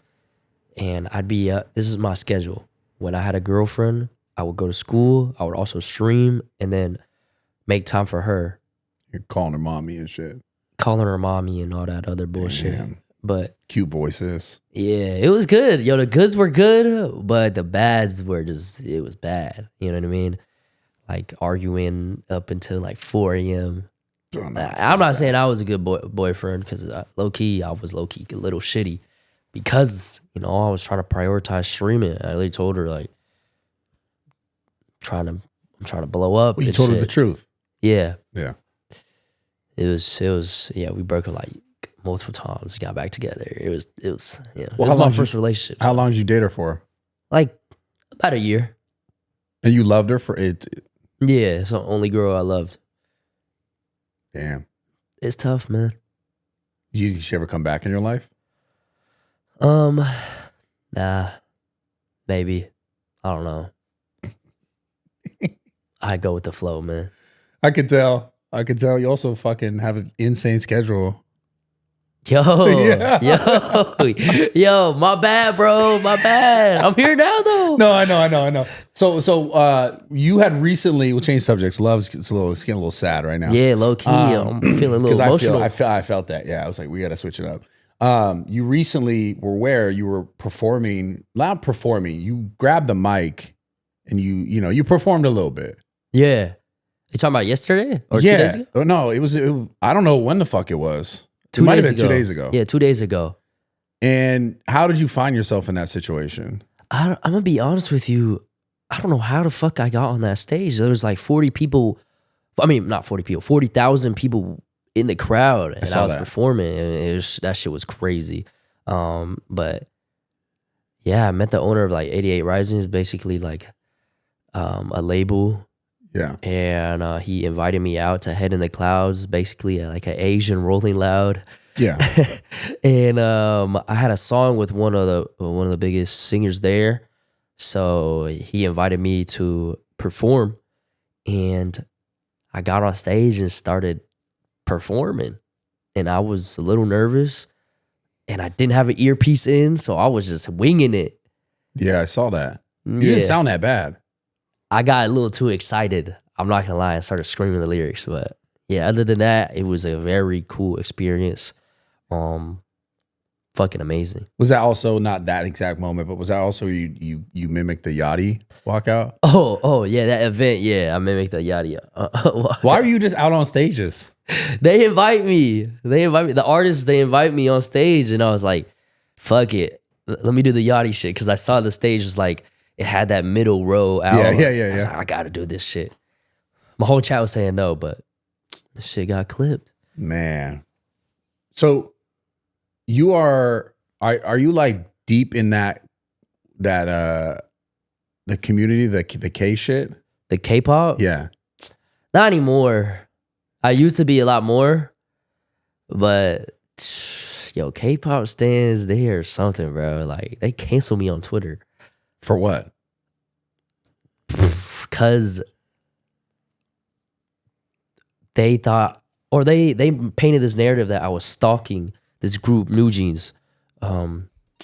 And I'd be this is my schedule. When I had a girlfriend, I would go to school, I would also stream, and then make time for her. You're calling her mommy and shit. Calling her mommy and all that other bullshit. Damn. But Cute voices. yeah, it was good. Yo, the goods were good, but the bads were just, it was bad. You know what I mean? Like arguing up until like 4 a.m. I'm not saying I was a good boyfriend, because low-key, I was low-key a little shitty because, you know, I was trying to prioritize streaming. I really told her, like, I'm trying to blow up. Well, you told her the truth. Yeah. Yeah. It was, yeah, we broke up like multiple times, got back together. It was, yeah. Well, it was my first relationship. How long did you date her for? Like About a year. And you loved her for it? Yeah, it's the only girl I loved. Damn. It's tough, man. Did she ever come back in your life? Nah, maybe. I don't know. I go with the flow, man. I could tell. You also fucking have an insane schedule. Yo, Yeah. yo, my bad, bro. My bad. I'm here now, though. No, I know. So, you had recently. We'll change subjects. Love's getting a little sad right now. Yeah, low key. I'm feeling a little emotional. I felt that. Yeah, I was like, we got to switch it up. You recently were where you were performing. Not performing. You grabbed the mic, and you performed a little bit. Yeah, you talking about yesterday or 2 days ago? Oh, no, it was. I don't know when the fuck it was. It 2 might have days been ago. 2 days ago. Yeah, 2 days ago. And how did you find yourself in that situation? I'm gonna be honest with you. I don't know how the fuck I got on that stage. There was like 40 people. I mean, not 40 people. 40,000 people in the crowd, and I was performing. And that shit was crazy. But yeah, I met the owner of like 88 Rising. Is basically like a label. Yeah. And he invited me out to Head in the Clouds, basically like an Asian Rolling Loud. Yeah. And I had a song with one of the biggest singers there. So he invited me to perform, and I got on stage and started performing. And I was a little nervous, and I didn't have an earpiece in, so I was just winging it. Yeah, I saw that. You didn't sound that bad. I got a little too excited. I'm not gonna lie, I started screaming the lyrics, but yeah, other than that, it was a very cool experience. Fucking amazing. Was that also not that exact moment, but was that also you mimicked the Yachty walkout? Oh yeah, that event. Yeah, I mimicked the Yachty. Why were you just out on stages? They invite me. The artists, they invite me on stage, and I was like, fuck it. Let me do the Yachty shit, because I saw the stage was like, it had that middle row out. Yeah. I was like, I gotta do this shit. My whole chat was saying no, but this shit got clipped. Man. So you are you like deep in the community, the K shit? The K-pop? Yeah. Not anymore. I used to be a lot more, but yo, K-pop stands there or something, bro. Like, they cancel me on Twitter. For what? Because they thought, or they painted this narrative that I was stalking this group, New Jeans,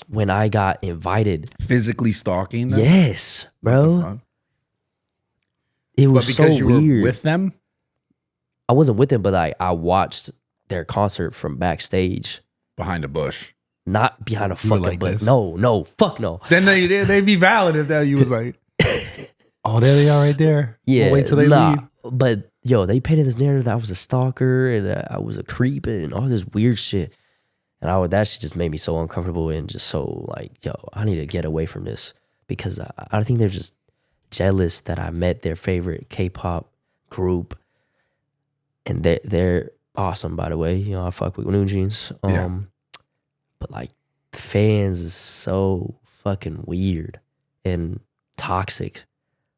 when I got invited. Physically stalking them? Yes, bro. It was so weird. But because you were with them? I wasn't with them, but I watched their concert from backstage. Behind a bush. Not behind a fucking bush. No, fuck no. Then they'd be valid if that you was like, oh, there they are right there. Yeah, we'll wait till they leave. But yo, they painted this narrative that I was a stalker and that I was a creep and all this weird shit. And that shit just made me so uncomfortable and just so like, yo, I need to get away from this, because I think they're just jealous that I met their favorite K-pop group, and they're awesome, by the way. You know, I fuck with New Jeans. But like, the fans is so fucking weird and toxic.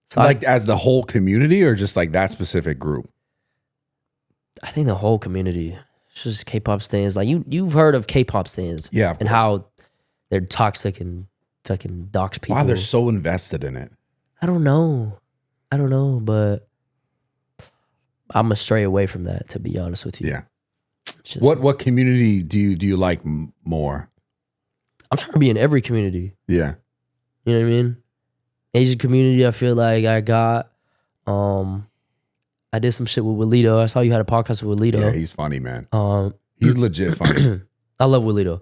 So like, as the whole community, or just like that specific group? I think the whole community. It's just K-pop stands. Like, you've heard of K-pop stands. Yeah. And how they're toxic and fucking dox people. Why they're so invested in it? I don't know, but I'm gonna stray away from that, to be honest with you. Yeah. What community do you like more? I'm trying to be in every community. Yeah. You know what I mean? Asian community, I feel like I got. I did some shit with Willito. I saw you had a podcast with Willito. Yeah, he's funny, man. He's legit funny. I love Willito.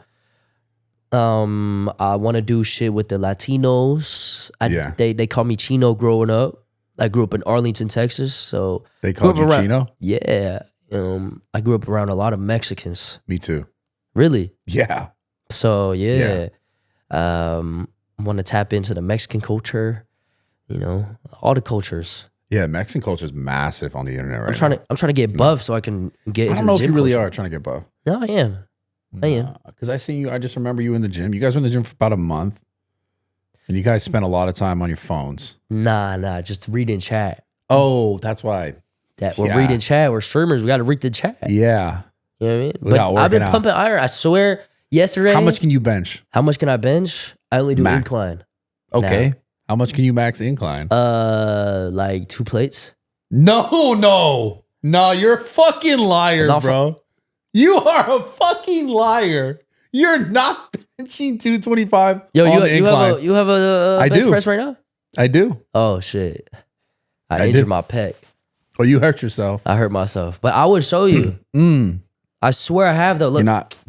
I want to do shit with the Latinos. They call me Chino growing up. I grew up in Arlington, Texas. So they called you Chino? Yeah. I grew up around a lot of Mexicans. Me too. Really? Yeah. So yeah. Want to tap into the Mexican culture, all the cultures. Yeah, Mexican culture is massive on the internet right now. I'm trying to get buff so I can get into the gym. I don't know if you really are trying to get buff. No, I am. Because I just remember you in the gym. You guys were in the gym for about a month. And you guys spend a lot of time on your phones. Nah, just reading chat. Oh, that's why. We're reading chat. We're streamers. We got to read the chat. Yeah. You know what I mean? But I've been pumping iron. I swear, yesterday. How much can you bench? How much can I bench? I only do incline. Okay. Now. How much can you max incline? Like 2 plates. No, you're a fucking liar, bro. You are a fucking liar. You're not benching 225 Yo, on the incline. You have a bench press right now? I do. Oh, shit. I injured my pec. Oh, you hurt yourself. I hurt myself. But I would show you. I swear I have, though. Look. You're not.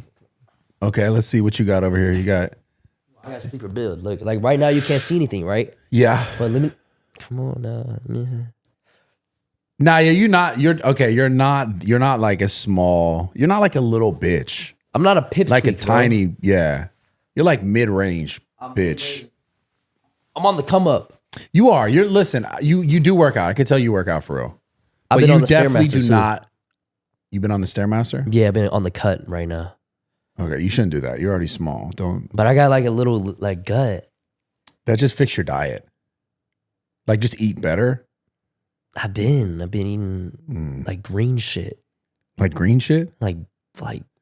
Okay, let's see what you got over here. You got. I got sleeper build. Look, like right now you can't see anything, right? Yeah. But let me. Come on now. Nah, yeah, you're not like a small. You're not like a little bitch. I'm not a pipsqueak, like a tiny, yeah. You're like mid-range bitch. I'm on the come up. You are. Listen, you do work out. I can tell you work out for real. I've been on the Stairmaster too. You've been on the Stairmaster? Yeah, I've been on the cut right now. Okay, you shouldn't do that. You're already small. Don't. But I got like a little like gut. That just fix your diet. Like just eat better. I've been eating like green shit. Like green shit? Like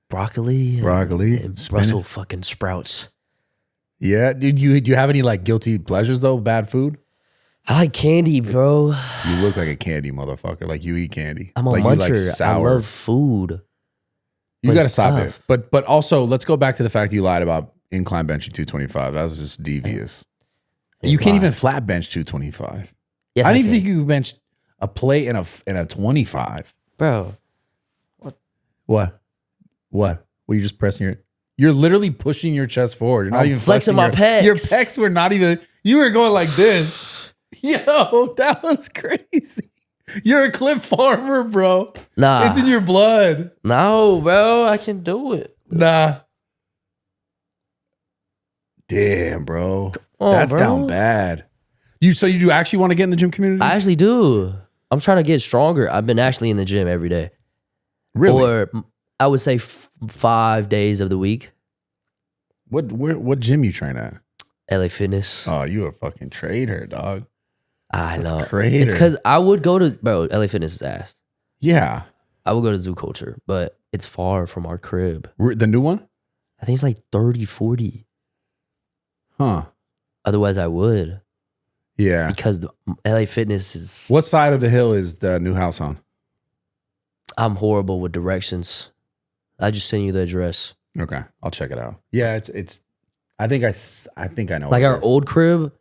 broccoli. And Brussels fucking sprouts. Yeah. Do you have any like guilty pleasures though? Bad food? I like candy, bro. You look like a candy motherfucker. Like you eat candy. I'm a like muncher. You like sour. I love food. You gotta stop it. But also let's go back to the fact you lied about incline benching 225. That was just devious. You can't even flat bench 225. Yes, I don't even think you can bench a plate and a 25. Bro. What? Were you just pressing you're literally pushing your chest forward. You're not even flexing my pecs. Your pecs were not even, you were going like this. Yo, that was crazy. You're a clip farmer, bro. Nah. It's in your blood. No, bro. I can do it. Nah. Damn, bro. That's down bad. So you do actually want to get in the gym community? I actually do. I'm trying to get stronger. I've been actually in the gym every day. Really? Or I would say 5 days of the week. What gym you train at? LA Fitness. Oh, you a fucking trader, dog. That's know. Crazy. It's because I would go to, bro, LA Fitness is ass. Yeah. I would go to Zoo Culture, but it's far from our crib. The new one? I think it's like 30, 40. Huh. Otherwise, I would. Yeah. Because the LA Fitness is... What side of the hill is the new house on? I'm horrible with directions. I just send you the address. Okay. I'll check it out. Yeah, it's I think I know. Like our old crib,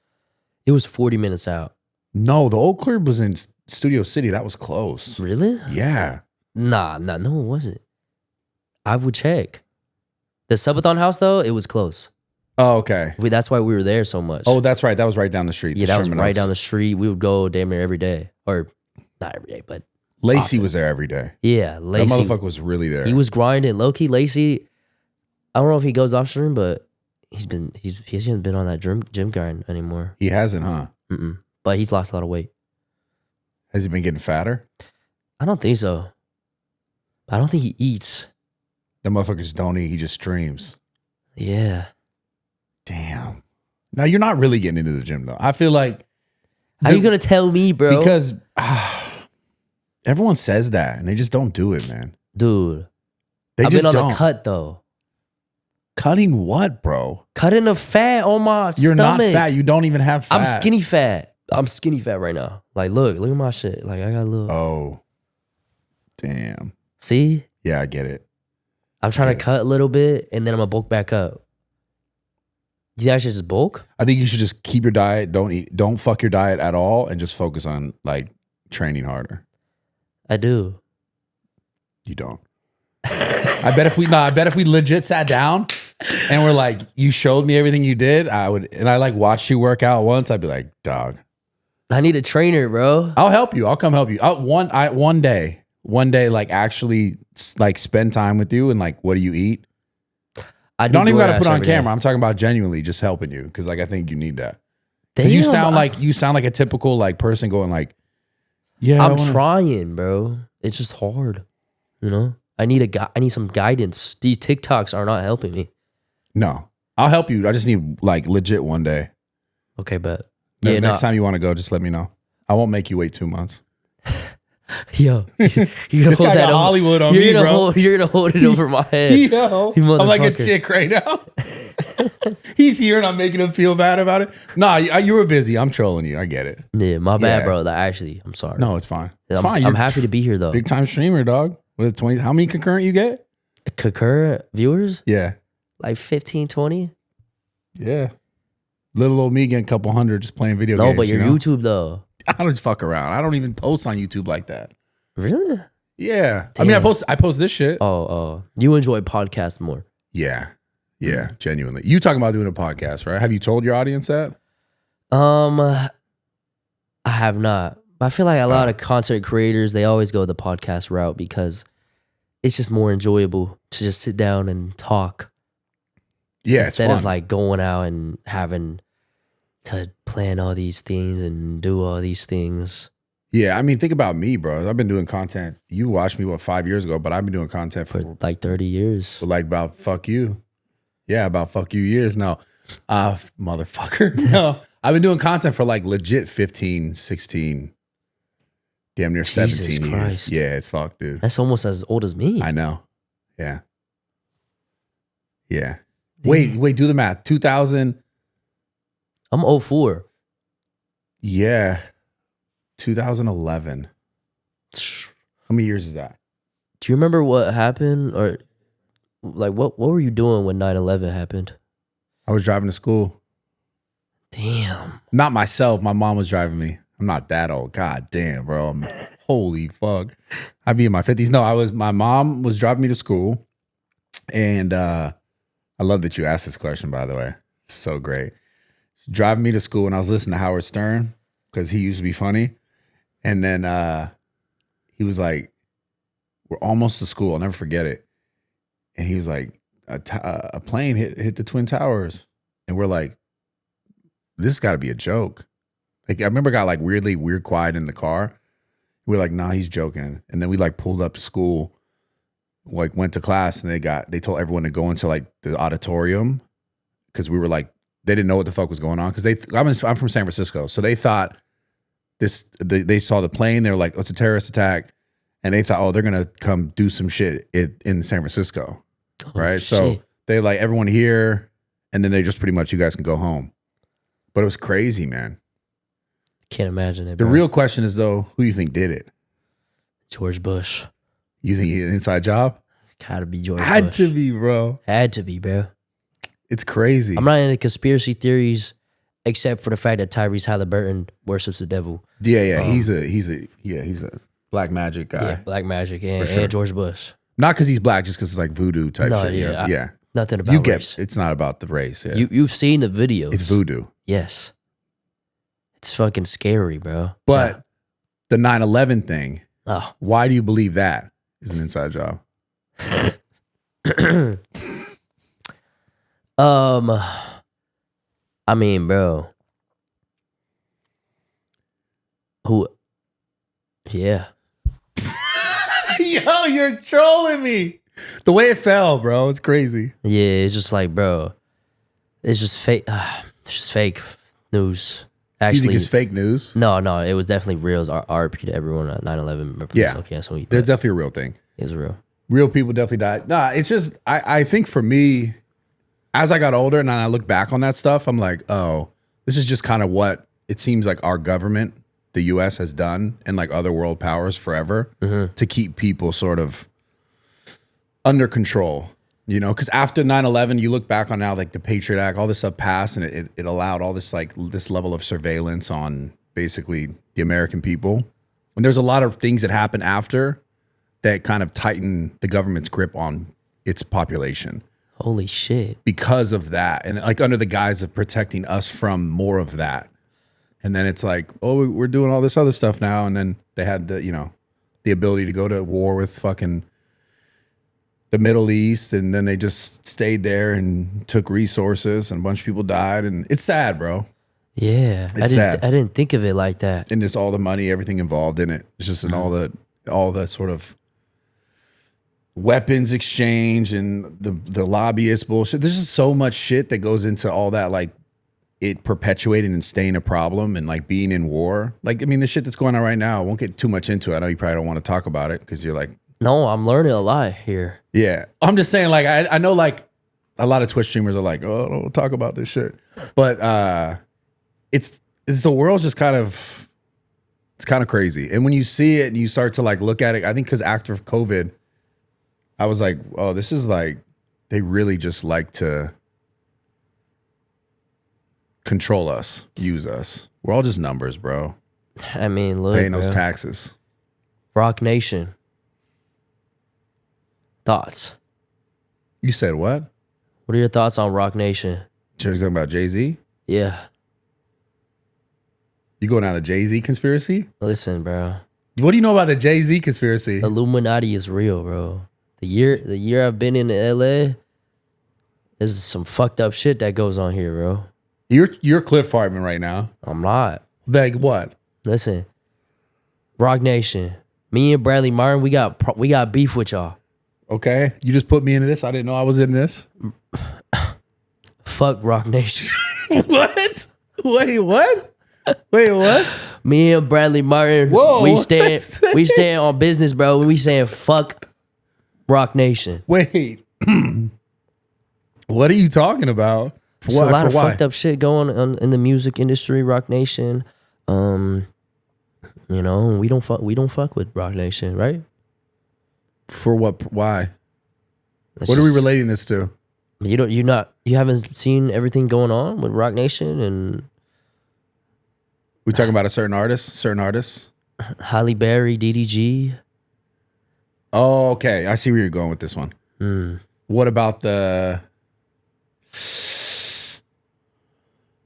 it was 40 minutes out. No, the old crib was in Studio City. That was close. Really? Yeah. No, it wasn't. I would check. The Subathon house, though, it was close. Oh, okay. That's why we were there so much. Oh, that's right. That was right down the street. Yeah, that was right down the street. We would go damn near every day. Or not every day, but Lacy often. was there every day. Yeah, Lacy. That motherfucker was really there. He was grinding. Low-key, Lacy, I don't know if he goes off stream, but he hasn't been on that gym grind anymore. He hasn't, huh? Mm-mm. But he's lost a lot of weight. Has he been getting fatter? I don't think so. I don't think he eats. The motherfuckers don't eat. He just streams. Yeah. Damn. Now, you're not really getting into the gym, though. I feel like... How are you going to tell me, bro? Because everyone says that, and they just don't do it, man. Dude. I've been on the cut, though. Cutting what, bro? Cutting the fat on my You're stomach. not fat. You don't even have fat. I'm skinny fat. I'm skinny fat right now. Like, look at my shit. Like, I got a little... Oh. Damn. See? Yeah, I get it. I'm trying to cut a little bit, and then I'm going to bulk back up. You think I should just bulk? I think you should just keep your diet. Don't fuck your diet at all, and just focus on like training harder. I do. You don't. I bet if we legit sat down and we're like, you showed me everything you did, I would, and I like watched you work out once, I'd be like, dog, I need a trainer, bro. I'll help you. I'll come help you. One day, like actually like spend time with you and like, what do you eat? I don't even got to put on camera. I'm talking about genuinely just helping you because like I think you need that. Because you sound like a typical like person going like, yeah, I'm trying, bro. It's just hard, you know. I need some guidance. These TikToks are not helping me. No, I'll help you. I just need like legit one day. Okay, but Next time you want to go, just let me know. I won't make you wait 2 months. Yo, you're gonna This hold guy that got over. Hollywood on You're me, gonna bro. You're gonna hold it over my head. Yo, You I'm like a motherfucker. chick right now. He's here and I'm making him feel bad about it. Nah, you were busy. I'm trolling you. I get it. Yeah, my bad, Yeah. bro. Like, actually, I'm sorry. No, it's fine. It's I'm, fine. I'm You're happy to be here though. big time streamer, dog. With 20, how many concurrent you get? Concurrent viewers, Yeah. like 15, 20. Yeah. Little old me getting a couple hundred just playing video No, games. but your you know? YouTube though. I don't just fuck around. I don't even post on YouTube like that. Really? Yeah. I mean, I Damn. post this shit. Oh, you enjoy podcasts more. Yeah. Yeah. Genuinely. You talking about doing a podcast, right? Have you told your audience that? I have not. I feel like a lot of content creators, they always go the podcast route because it's just more enjoyable to just sit down and talk Yeah. instead it's of fun. like going out and having to plan all these things and do all these things. Yeah. I mean, think about me, bro. I've been doing content. You watched me, 5 years ago, but I've been doing content For for like 30 years. like about fuck you. Yeah. About fuck you years now. Motherfucker. No, I've been doing content for like legit 15, 16, damn near Jesus 17 years. Christ. Yeah. It's fucked, dude. That's almost as old as me. I know. Yeah. Yeah. Wait, do the math. 2000. I'm 04. Yeah. 2011. How many years is that? Do you remember what happened? Or like what were you doing when 9/11 happened? I was driving to school. Damn. Not myself. My mom was driving me. I'm not that old. God damn, bro. Holy fuck. I'd be in my 50s. No, my mom was driving me to school. And I love that you asked this question, by the way. It's so great. She's driving me to school and I was listening to Howard Stern because he used to be funny. And then he was like, we're almost to school. I'll never forget it. And he was like, a plane hit the Twin Towers. And we're like, this has got to be a joke. Like, I remember it got like weird quiet in the car. We were like, nah, he's joking. And then we like pulled up to school, like went to class, and they told everyone to go into like the auditorium because we were like, they didn't know what the fuck was going on. Because I'm from San Francisco. So they thought they saw the plane. They were like, oh, it's a terrorist attack. And they thought, oh, they're going to come do some shit in San Francisco. Oh, Right. shit. So they like everyone here. And then they just pretty much, you guys can go home. But it was crazy, man. Can't imagine it. The Bro. real question is though, who do you think did it? George Bush. You think he had an inside job? Gotta be George Had Bush. to be, bro. Had to be, bro. It's crazy. I'm not into conspiracy theories except for the fact that Tyrese Halliburton worships the devil. Yeah. He's a black magic guy. Yeah, black magic and, For sure. and George Bush. Not because he's black, just because it's like voodoo type No, shit. yeah, Yeah. Nothing about You get race. it's not about the race. Yeah. You've seen the videos. It's voodoo. Yes. It's fucking scary, bro. But the 9/11 thing, Oh. why do you believe that is an inside job? I mean, bro. Who? Yeah. Yo, you're trolling me. The way it fell, bro, it's crazy. Yeah, it's just like, bro. It's just fake. It's just fake news. You Actually, think it's fake news? no, it was definitely real. It's RP to everyone at 9/11. Yeah. Okay, so There's definitely a real thing. it was real. Real people definitely died. Nah, it's just I think for me, as I got older and I look back on that stuff, I'm like, oh, this is just kind of what it seems like our government, the US, has done and like other world powers forever to keep people sort of under control. You know, because after 9/11, you look back on now, like the Patriot Act, all this stuff passed, and it allowed all this like this level of surveillance on basically the American people. And there's a lot of things that happen after that kind of tighten the government's grip on its population Holy shit. because of that, and like under the guise of protecting us from more of that. And then it's like, oh, we're doing all this other stuff now, and then they had the ability to go to war with fucking the Middle East, and then they just stayed there and took resources, and a bunch of people died, and it's sad, bro. Yeah, It's sad. I didn't think of it like that. And just all the money, everything involved in it. It's just in all the sort of weapons exchange and the lobbyist bullshit. There's just so much shit that goes into all that, like it perpetuating and staying a problem and like being in war. Like, I mean, the shit that's going on right now, I won't get too much into it. I know you probably don't want to talk about it because you're like, No, I'm learning a lot here. yeah. I'm just saying, like, I know like a lot of Twitch streamers are like, oh, don't talk about this shit. But it's the world's just kind of, it's kind of crazy. And when you see it and you start to like look at it, I think because after COVID, I was like, oh, this is like, they really just like to control us, use us. We're all just numbers, bro. I mean, look, Paying those taxes. RocNation. Thoughts? You said what? What are your thoughts on RocNation? You're talking about Jay-Z? Yeah. You going down a Jay-Z conspiracy? Listen, bro. What do you know about the Jay-Z conspiracy? Illuminati is real, bro. The year I've been in LA, there's some fucked up shit that goes on here, bro. You're Cliff Hartman right now. I'm not. Like what? Listen, RocNation. Me and Bradley Martyn, we got beef with y'all. Okay, you just put me into this. I didn't know I was in this. Fuck RocNation. What? Wait, what? Wait, what? Me and Bradley Martyn, Whoa, we stand on business, bro. We saying fuck RocNation. Wait. What are you talking about? There's a lot of fucked up shit going on in the music industry, RocNation. You know, we don't fuck with RocNation, right? For what? Why? It's What are we just- relating this to? You haven't seen everything going on with RocNation and We talking about a certain artist? Certain artists? Halle Berry, DDG. Oh, okay. I see where you're going with this one. What about the?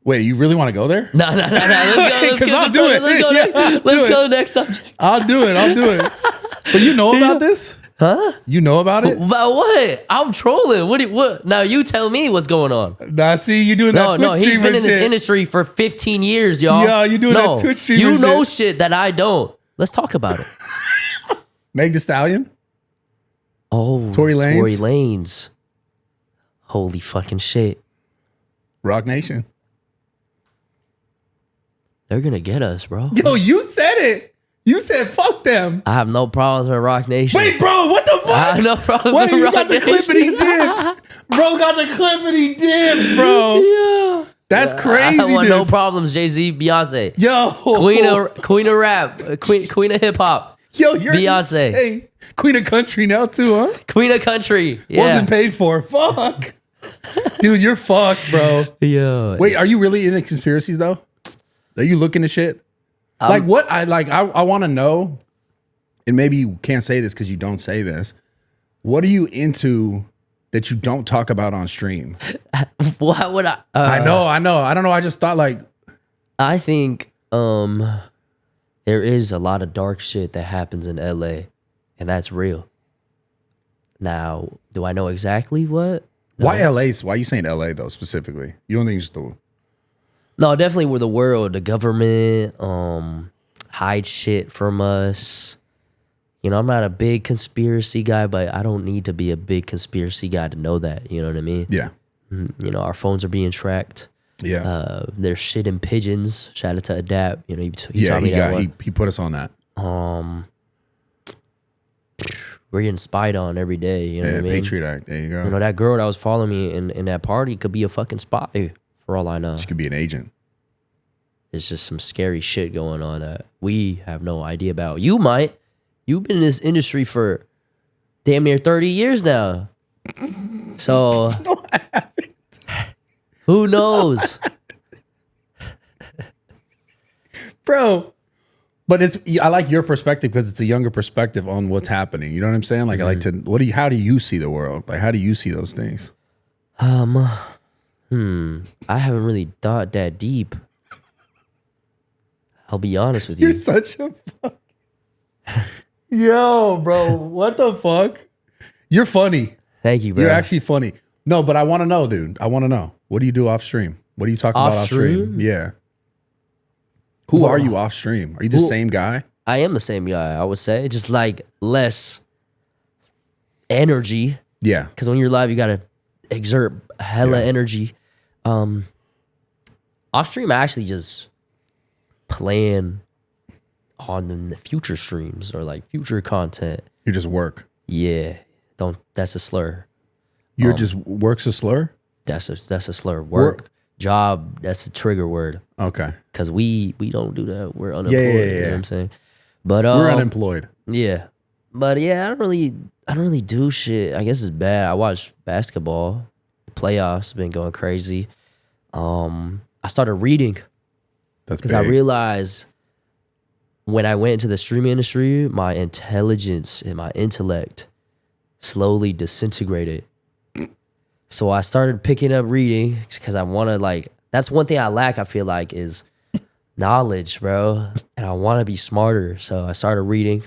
Wait, you really want to go there? No. Let's go. I'll do it. Let's go next subject. I'll do it. But you know about this? Huh? You know about it? About what? I'm trolling. What? Now you tell me what's going on. Nah, see, you doing that Twitch No, he's streamer been in this shit. industry for 15 years, y'all. Yeah, you doing that Twitch streamer You know shit. shit that I don't. Let's talk about it. Meg Thee Stallion? Oh, Tory Lanez? Tory Lanez. Holy fucking shit. RocNation. They're gonna get us, bro. Yo, you said it. You said fuck them. I have no problems with RocNation. Wait, bro, what the fuck? I have no problems Wait, with you got the clip and he RocNation. dipped. Bro got the clip and he dipped, bro. Yeah. That's I crazy. want no problems. Jay-Z, Beyonce. Yo. Queen of rap. Queen of hip hop. Yo, you're Beyonce. insane. Queen of country now too, huh? Queen of country. Yeah. Wasn't paid for. Fuck. Dude, you're fucked, bro. Yeah. Wait, are you really into conspiracies though? Are you looking at shit? Like what I want to know, and maybe you can't say this because you don't say this. What are you into that you don't talk about on stream? Why would I? I know. I don't know. I just thought like, I think there is a lot of dark shit that happens in LA, and that's real. Now, do I know exactly what? No. why LA? Why are you saying LA though specifically? You don't think it's the No, definitely where the world, the government, hide shit from us. You know, I'm not a big conspiracy guy, but I don't need to be a big conspiracy guy to know that. You know what I mean? Yeah. You know, our phones are being tracked. Yeah. There's shit in pigeons. Shout out to Adapt. You know, he Yeah, taught me that one. he put us on that. We're getting spied on every day. You know what I mean? Patriot Act. There you go. You know, that girl that was following me in that party could be a fucking spy for all I know. She could be an agent. It's just some scary shit going on that we have no idea about. You might. You've been in this industry for damn near 30 years now. So No, I haven't. who knows? Bro. But I like your perspective because it's a younger perspective on what's happening. You know what I'm saying? Like I like to how do you see the world? Like how do you see those things? I haven't really thought that deep. I'll be honest with you. You're such a fuck. Yo, bro, what the fuck? You're funny. Thank you, bro. You're actually funny. No, but I want to know, dude. I want to know. What do you do off stream? What do you talk about off stream? Yeah. Who are you off stream? Are you the same guy? I am the same guy, I would say. Just like less energy. Yeah. Because when you're live, you got to exert hella energy. Off stream, I actually just plan on the future streams or like future content. You just work. Yeah, that's a slur. You're just work's a slur? That's a slur. Work, job, that's a trigger word. Okay. Because we don't do that. We're unemployed. Yeah. You know what I'm saying? But we're unemployed. Yeah. But yeah, I don't really do shit. I guess it's bad. I watch basketball. Playoffs been going crazy. I started reading. That's because I realized when I went into the streaming industry, my intelligence and my intellect slowly disintegrated. So I started picking up reading because I want to that's one thing I lack, I feel like, is knowledge, bro. And I want to be smarter. So I started reading.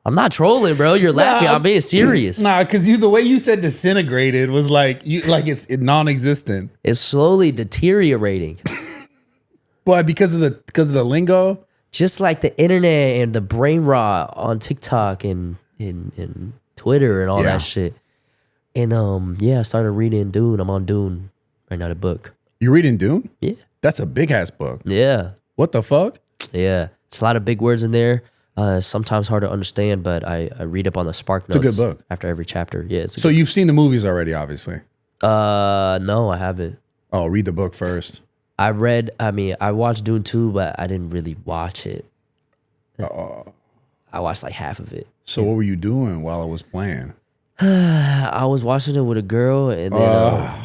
I'm not trolling, bro. You're laughing. I'm being serious. Nah, because the way you said disintegrated was it's non-existent. It's slowly deteriorating. But because of the lingo? Just like the internet and the brain rot on TikTok and Twitter and all that shit. And I started reading Dune. I'm on Dune right now, the book. You reading Dune? Yeah. That's a big ass book. Yeah. What the fuck? Yeah. It's a lot of big words in there. Sometimes hard to understand, but I read up on the spark notes. It's a good book. After every chapter. Yeah. So you've seen the movies already, obviously. No, I haven't. Oh, read the book first. I watched Dune 2, but I didn't really watch it. I watched like half of it. So what were you doing while I was playing? I was watching it with a girl, and then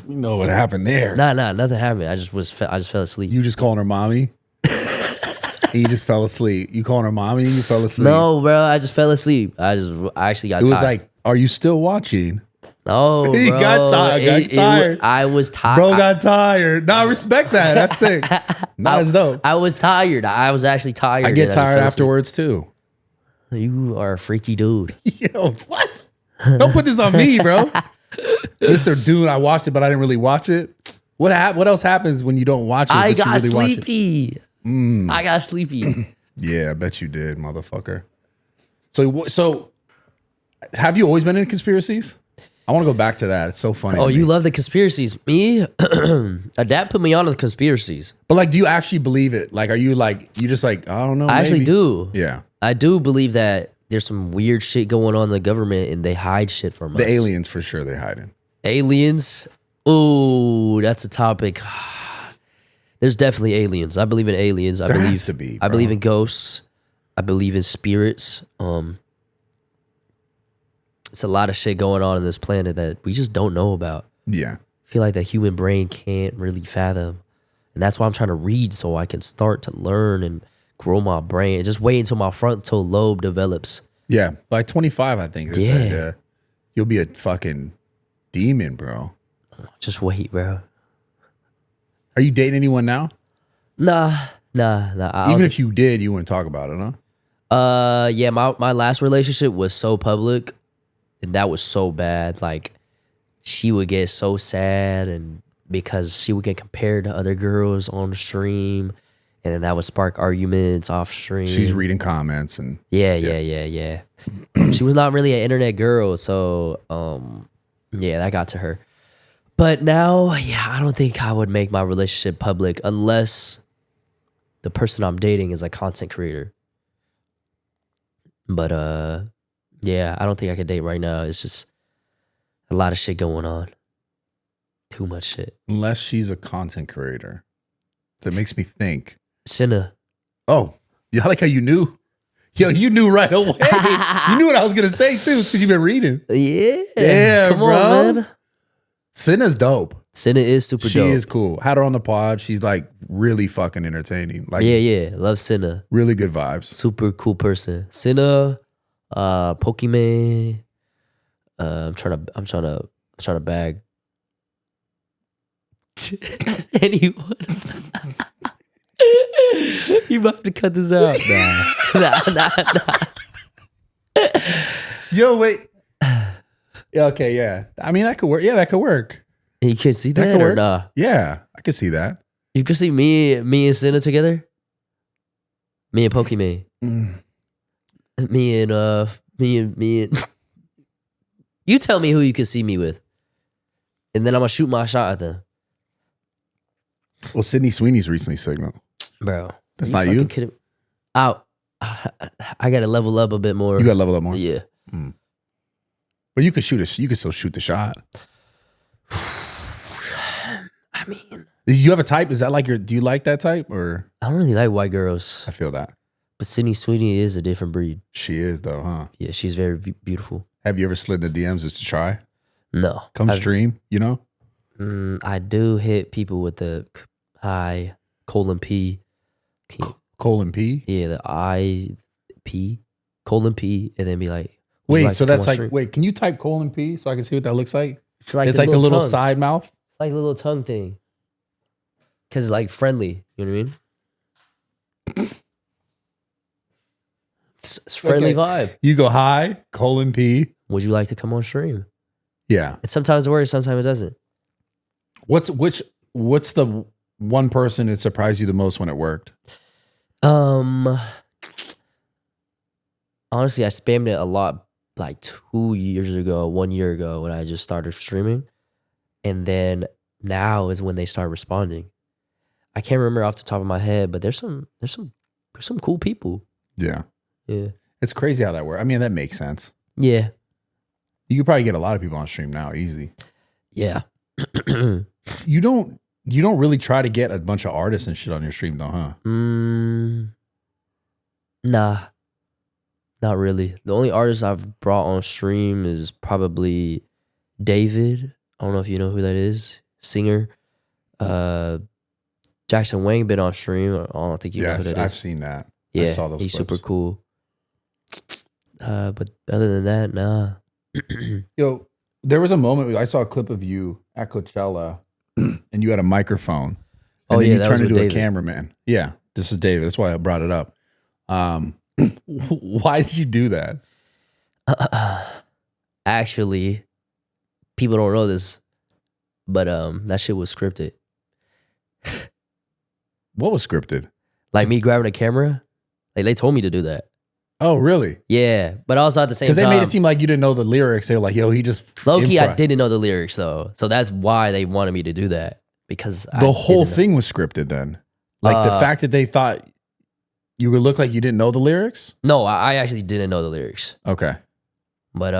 you know what happened there. Nah, nothing happened. I just fell asleep. You just calling her mommy? And you just fell asleep. You calling her mommy and you fell asleep? No, bro, I just fell asleep. I actually got tired. It was like, are you still watching? No, bro. He got tired. I was tired. Bro got tired. No, I respect that. That's sick. Not as dope. I was tired. I was actually tired. I get tired afterwards too. You are a freaky dude. Yo, what? Don't put this on me, bro. Mr. Dune, I watched it, but I didn't really watch it. What else happens when you don't watch it? I but got you really sleepy. Watch it? I got sleepy. Yeah, I bet you did, motherfucker. So have you always been in conspiracies? I want to go back to that. It's so funny. Oh, you love the conspiracies. Me? Dad put me on the conspiracies. But do you actually believe it? Are you just I don't know. I actually do. Yeah. I do believe that there's some weird shit going on in the government and they hide shit from us. The aliens, for sure, they hide it. Aliens? Ooh, that's a topic. There's definitely aliens. I believe in aliens. There has to be, I bro. believe in ghosts. I believe in spirits. It's a lot of shit going on in this planet that we just don't know about. Yeah. I feel like the human brain can't really fathom. And that's why I'm trying to read so I can start to learn and grow my brain. Just wait until my frontal lobe develops. Yeah. 25, I think. They said, you'll be a fucking demon, bro. Just wait, bro. Are you dating anyone now? Nah. Even if you did, you wouldn't talk about it, huh? Yeah, my last relationship was so public. And that was so bad. She would get so sad, and because she would get compared to other girls on the stream, and then that would spark arguments off stream. She's reading comments and yeah. She was not really an internet girl, so that got to her. But now, I don't think I would make my relationship public unless the person I'm dating is a content creator. But I don't think I could date right now. It's just a lot of shit going on. Too much shit. unless she's a content creator. That makes me think. Sinner. Oh, I like how you knew. Yo, you knew right away. You knew what I was going to say, too. It's because you've been reading. Yeah. Come bro. on, man. Cinna's dope. Cinna is super dope. She is cool. Had her on the pod. She's really fucking entertaining. Yeah. Love Cinna. Really good vibes. Super cool person. Cinna, Pokemon. I'm trying to bag anyone. You about to cut this out? Nah. Yo, wait. Yeah, okay, yeah. I mean, that could work. Yeah, that could work. You can see that could or work. nah? Yeah, I could see that. You can see me and Cinna together. Me and Pokemon. Me and You tell me who you can see me with, and then I'm gonna shoot my shot at them. Well, Sydney Sweeney's recently signaled. Bro. That's not you? Kidding? I got to level up a bit more. You got to level up more? Yeah. But you could still shoot the shot. I mean, Do you have a type? Is that like do you like that type or? I don't really like white girls. I feel that. But Sydney Sweeney is a different breed. She is though, huh? Yeah, she's very beautiful. Have you ever slid in the DMs just to try? No. Come stream, you know? I do hit people with the I colon P. Colon P? Yeah, the I P colon P, and then be like, wait, so that's like, wait, can you type colon P so I can see what that looks like? It's like the little tongue. side mouth? It's like a little tongue thing. Because it's like friendly, you know what I mean? It's friendly vibe. You go hi, colon P. Would you like to come on stream? Yeah. And sometimes it works, sometimes it doesn't. What's the one person that surprised you the most when it worked? Honestly, I spammed it a lot like 1 year ago when I just started streaming. And then now is when they start responding. I can't remember off the top of my head, but there's some cool people. Yeah. Yeah. It's crazy how that works. I mean, that makes sense. Yeah. You could probably get a lot of people on stream now, easy. Yeah. You don't really try to get a bunch of artists and shit on your stream though, huh? Nah. Not really. The only artist I've brought on stream is probably David. I don't know if you know who that is. Singer. Jackson Wang been on stream. I don't think you know who that is. I've seen that. Yeah, I saw those he's clips. super cool. But other than that, nah. Yo, there was a moment I saw a clip of you at Coachella and you had a microphone. And then you that was turned with into David. a cameraman. Yeah, this is David. That's why I brought it up. Why did you do that? Actually, people don't know this, but that shit was scripted. What was scripted? Like me grabbing a camera, like they told me to do that. Oh, really? Yeah, but also at the same time, Because they made it seem like you didn't know the lyrics. They were like, yo, he just... low key, I improv. didn't know the lyrics though, so that's why they wanted me to do that because The whole thing was scripted then? Like the fact that they thought you would look like you didn't know the lyrics? No, I actually didn't know the lyrics. Okay. But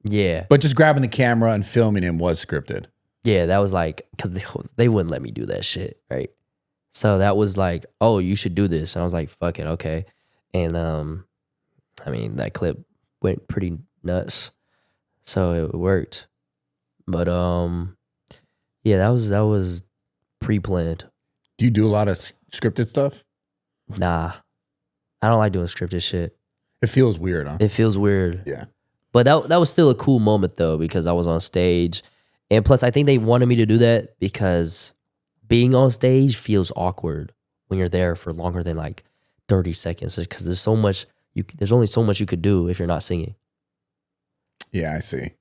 yeah. But just grabbing the camera and filming him was scripted. Yeah, that was like, because they wouldn't let me do that shit, right? So that was like, oh, you should do this. And I was like, fuck it, okay. And I mean, that clip went pretty nuts. So it worked. But yeah, that was pre-planned. Do you do a lot of scripted stuff? Nah. I don't like doing scripted shit. It feels weird, huh? It feels weird. Yeah. But that was still a cool moment though, because I was on stage. And plus, I think they wanted me to do that because being on stage feels awkward when you're there for longer than like 30 seconds. Because there's only so much you could do if you're not singing. Yeah, I see.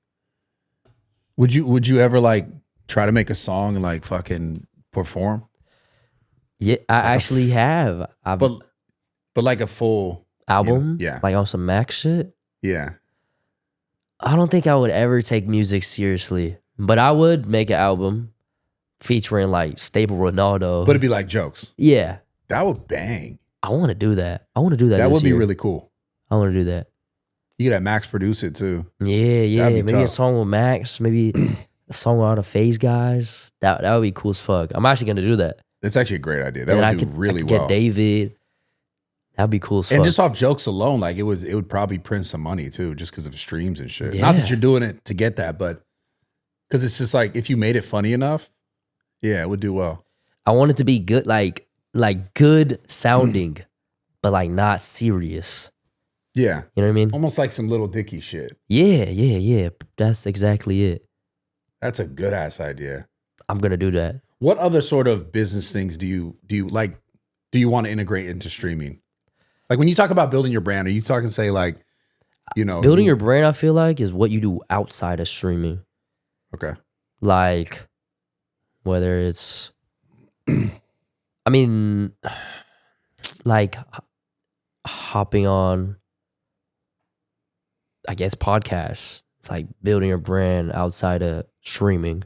Would you ever like try to make a song and like fucking perform? Yeah, I actually have. But like a full album? Yeah. Like on some Mac shit? Yeah. I don't think I would ever take music seriously. But I would make an album featuring like Staple Ronaldo. But it'd be like jokes. Yeah. That would bang. I want to do that. I want to do that. That this would be year. really cool. I want to do that. You could have Max produce it too. Yeah. That'd be Maybe a tough. song with Max. Maybe a song with all the Faze guys. That would be cool as fuck. I'm actually gonna do that. That's actually a great idea. That And would do really I could well. Get David. That'd be cool as fuck. And just off jokes alone, like it would probably print some money too, just because of streams and shit. Yeah. Not that you're doing it to get that, but because it's just like if you made it funny enough, yeah, it would do well. I want it to be good, like good sounding, but like not serious. Yeah. You know what I mean? Almost like some Little Dicky shit. Yeah. That's exactly it. That's a good ass idea. I'm gonna do that. What other sort of business things do you like? Do you want to integrate into streaming? Like when you talk about building your brand, are you talking say like, you know, Building your brand, I feel like, is what you do outside of streaming. Okay. Like whether it's, I mean, like hopping on, I guess, podcasts. It's like building your brand outside of streaming.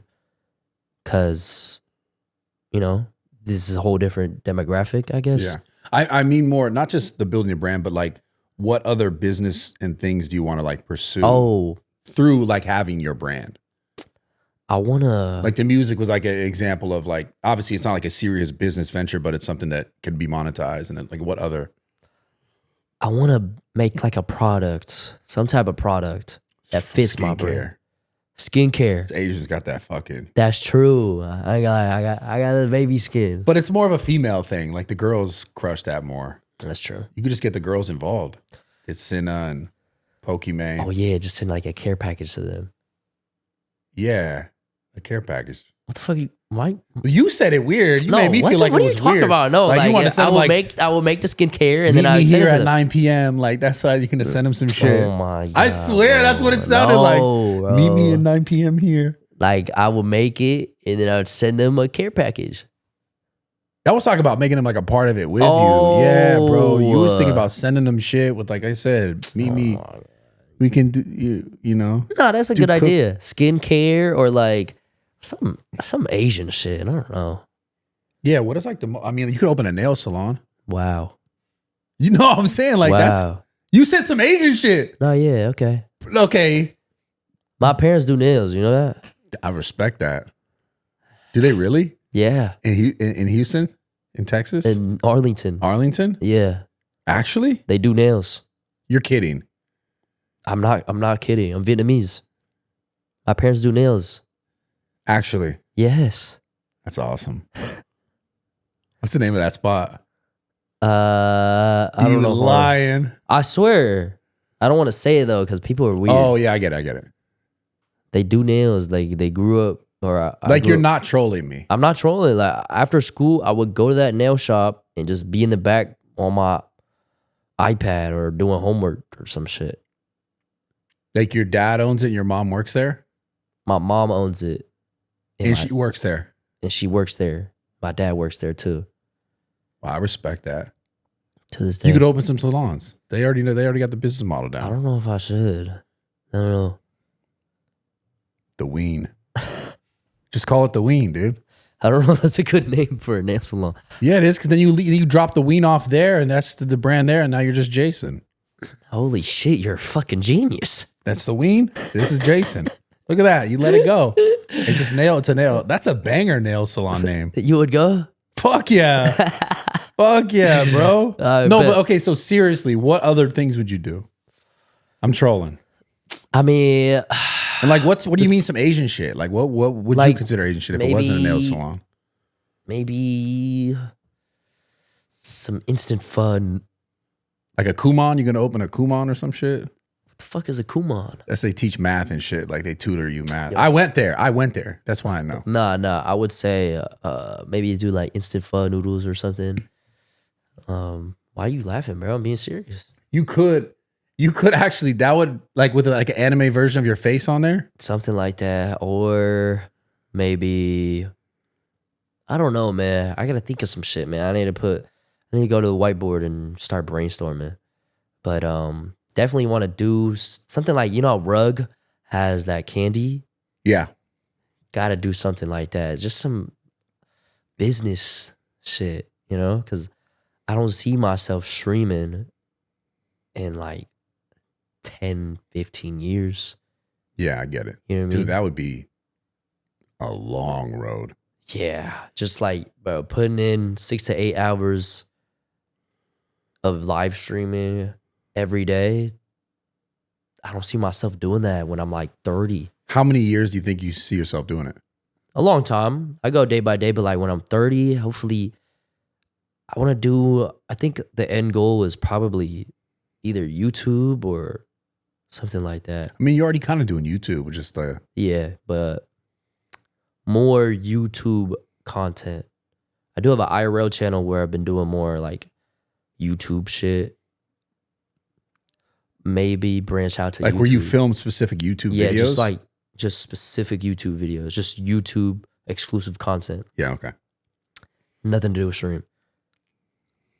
Cause, you know, this is a whole different demographic, I guess. Yeah. I mean more, not just the building a brand, but like what other business and things do you want to like pursue through like having your brand? I want to... Like the music was like an example of like, obviously it's not like a serious business venture, but it's something that can be monetized. And then like what other? I want to make like a product, some type of product that fits my brand. Skincare. Asians got that fucking. That's true. I got the baby skin. But it's more of a female thing. Like the girls crush that more. That's true. You could just get the girls involved. It's Cinna and Pokimane. Oh yeah, just send like a care package to them. Yeah, a care package. What the fuck? Why? You said it weird. You made me feel like it was weird. What are you talking about? No, like, you want to send I will make the skincare and meet then I me send here it to at them. 9 p.m. Like that's why you can send them some shit. Oh my god! I swear that's what it sounded like. Meet me at 9 p.m. here. Like I will make it and then I would send them a care package. I was talking about making them like a part of it with you. Yeah, bro. You was thinking about sending them shit with, like I said, meet me. We can do, you know. No, that's a good idea. Skincare or like some Asian shit. I don't know. Yeah, what is like I mean, you could open a nail salon. Wow. You know what I'm saying? Like that's, you said some Asian shit. No, yeah, okay. Okay. My parents do nails, you know that? I respect that. Do they really? Yeah. In Houston? In Texas? In Arlington. Arlington? Yeah. Actually? They do nails. You're kidding. I'm not kidding. I'm Vietnamese. My parents do nails. Actually? Yes. That's awesome. What's the name of that spot? I don't know. Lying. I swear. I don't want to say it though because people are weird. Oh yeah, I get it. They do nails. Like they grew up or you're not trolling me. I'm not trolling. Like after school, I would go to that nail shop and just be in the back on my iPad or doing homework or some shit. Like your dad owns it and your mom works there? My mom owns it. And she works there. And she works there. My dad works there too. Wow, I respect that. To this day. You could open some salons. They already got the business model down. I don't know if I should. I don't know. Theween. Just call it Theween, dude. I don't know if that's a good name for a nail salon. Yeah, it is, because then you drop Theween off there and that's the brand there and now you're just Jason. Holy shit, you're a fucking genius. That's Theween. This is Jason. Look at that. You let it go. It's a nail. That's a banger nail salon name. You would go? Fuck yeah. Fuck yeah, bro. But okay, so seriously, what other things would you do? I'm trolling. I mean, and like what do you mean some Asian shit? Like what would you consider Asian shit if it wasn't a nail salon? Maybe some instant fun. Like a Kumon? You're gonna open a Kumon or some shit? What the fuck is a Kumon? That's they teach math and shit. Like they tutor you math. Yo. I went there. That's why I know. Nah. I would say maybe do like instant pho noodles or something. Why are you laughing, bro? I'm being serious. You could actually, that would like with like an anime version of your face on there? Something like that. Or maybe, I don't know, man. I gotta think of some shit, man. I need to go to the whiteboard and start brainstorming. But definitely want to do something like, you know, Rug has that candy. Yeah. Got to do something like that. Just some business shit, you know? Because I don't see myself streaming in like 10, 15 years. Yeah, I get it. You know what I mean? Dude, that would be a long road. Yeah. Just like, bro, putting in 6 to 8 hours of live streaming every day. I don't see myself doing that when I'm like 30. How many years do you think you see yourself doing it? A long time. I go day by day, but like when I'm 30, hopefully I want to do, I think the end goal is probably either YouTube or something like that. I mean, you're already kind of doing YouTube, just the... Yeah, but more YouTube content. I do have an IRL channel where I've been doing more like YouTube shit. Maybe branch out to like YouTube. Where you film specific YouTube videos? Yeah, just specific YouTube videos. Just YouTube exclusive content. Yeah, okay. Nothing to do with stream.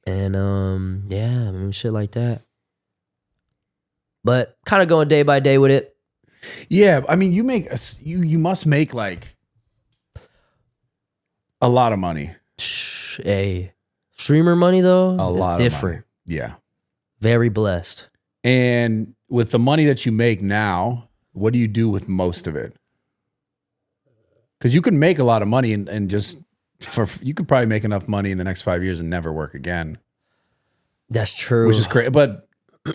And yeah, I mean shit like that. But kind of going day by day with it. Yeah, I mean you must make like a lot of money. Hey, streamer money though A is lot different. of money. Yeah. Very blessed. And with the money that you make now, what do you do with most of it? Because you can make a lot of money and just you could probably make enough money in the next 5 years and never work again. That's true. Which is crazy. But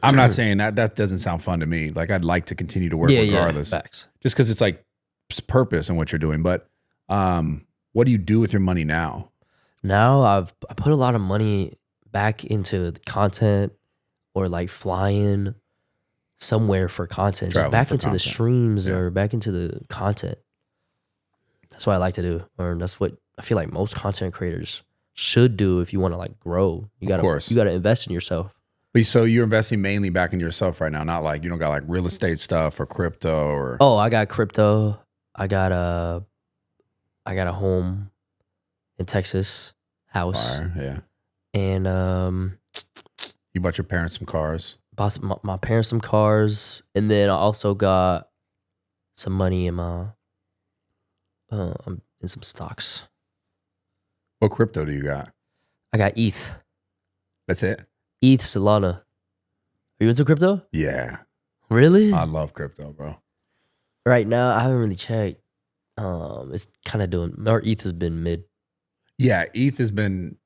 I'm not saying that doesn't sound fun to me. Like I'd like to continue to work regardless. Yeah, facts. Just because it's like purpose in what you're doing. But what do you do with your money now? Now I put a lot of money back into the content or like flying somewhere for content. Just back into the streams or back into the content. That's what I like to do. Or that's what I feel like most content creators should do if you want to like grow. You gotta invest in yourself. But so you're investing mainly back into yourself right now, not like you don't got like real estate stuff or crypto or Oh, I got crypto. I got a home in Texas, house. Fire, yeah. And you bought your parents some cars. Bought my parents some cars, and then I also got some money in my in some stocks. What crypto do you got? I got ETH. That's it? ETH, Solana. Are you into crypto? Yeah. Really? I love crypto, bro. Right now, I haven't really checked. It's kind of doing. Our ETH has been mid. Yeah, ETH has been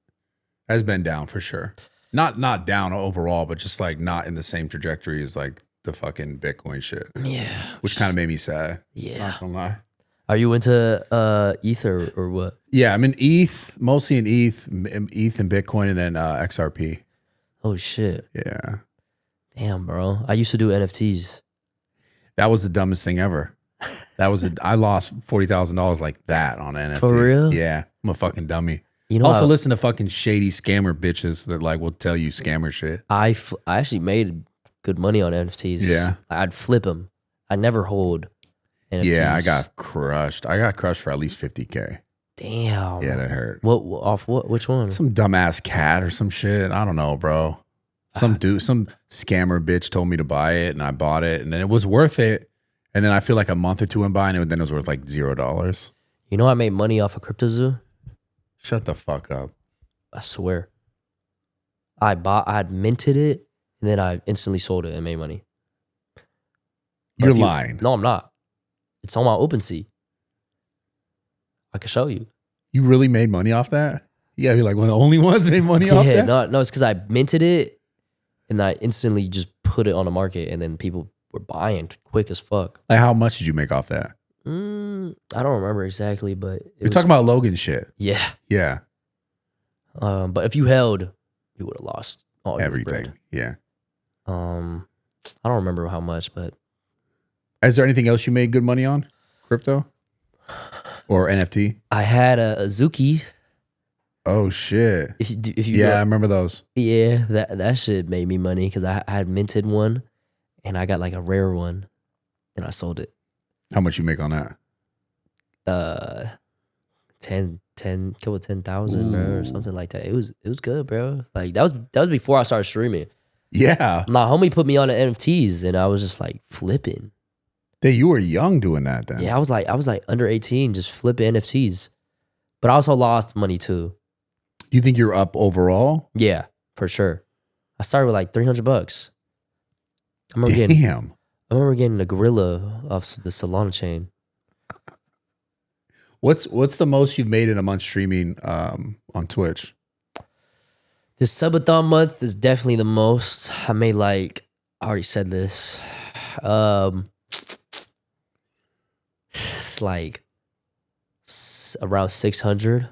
down for sure. Not down overall, but just like not in the same trajectory as like the fucking Bitcoin shit. Yeah. Which kind of made me sad. Yeah. Not gonna lie. Are you into ETH or what? Yeah, I'm in ETH, mostly in ETH and Bitcoin, and then XRP. Oh shit. Yeah. Damn, bro. I used to do NFTs. That was the dumbest thing ever. I lost $40,000 like that on NFT. For real? Yeah. I'm a fucking dummy. You know, also listen to fucking shady scammer bitches that like will tell you scammer shit. I actually made good money on NFTs. Yeah. I'd flip them. I never hold NFTs. Yeah, I got crushed. I got crushed for at least 50K. Damn. Yeah, that hurt. What? Which one? Some dumbass cat or some shit. I don't know, bro. Some scammer bitch told me to buy it, and I bought it, and then it was worth it. And then I feel like a month or two went by, and then it was worth like $0. You know, I made money off of CryptoZoo. Shut the fuck up. I swear. I had minted it, and then I instantly sold it and made money. You're lying. No, I'm not. It's on my OpenSea. I can show you. You really made money off that? You gotta be like one of the only ones made money off that? No, it's because I minted it, and I instantly just put it on the market, and then people were buying quick as fuck. Like how much did you make off that? I don't remember exactly, but You're talking about Logan shit. Yeah. Yeah. But if you held, you would have lost all everything. Yeah. I don't remember how much, but is there anything else you made good money on? Crypto or NFT? I had a Azuki. Oh shit! If you yeah, I remember those. Yeah, that shit made me money because I had minted one, and I got like a rare one, and I sold it. How much you make on that? 10,000, bro, or something like that. It was good, bro. Like that was before I started streaming. Yeah. My homie put me on the NFTs, and I was just like flipping. You were young doing that then. Yeah, I was like under 18, just flipping NFTs. But I also lost money too. Do you think you're up overall? Yeah, for sure. I started with like $300. I remember getting a gorilla off the Salon chain. What's the most you've made in a month streaming on Twitch? This subathon month is definitely the most. I made like, I already said this. It's like around 600,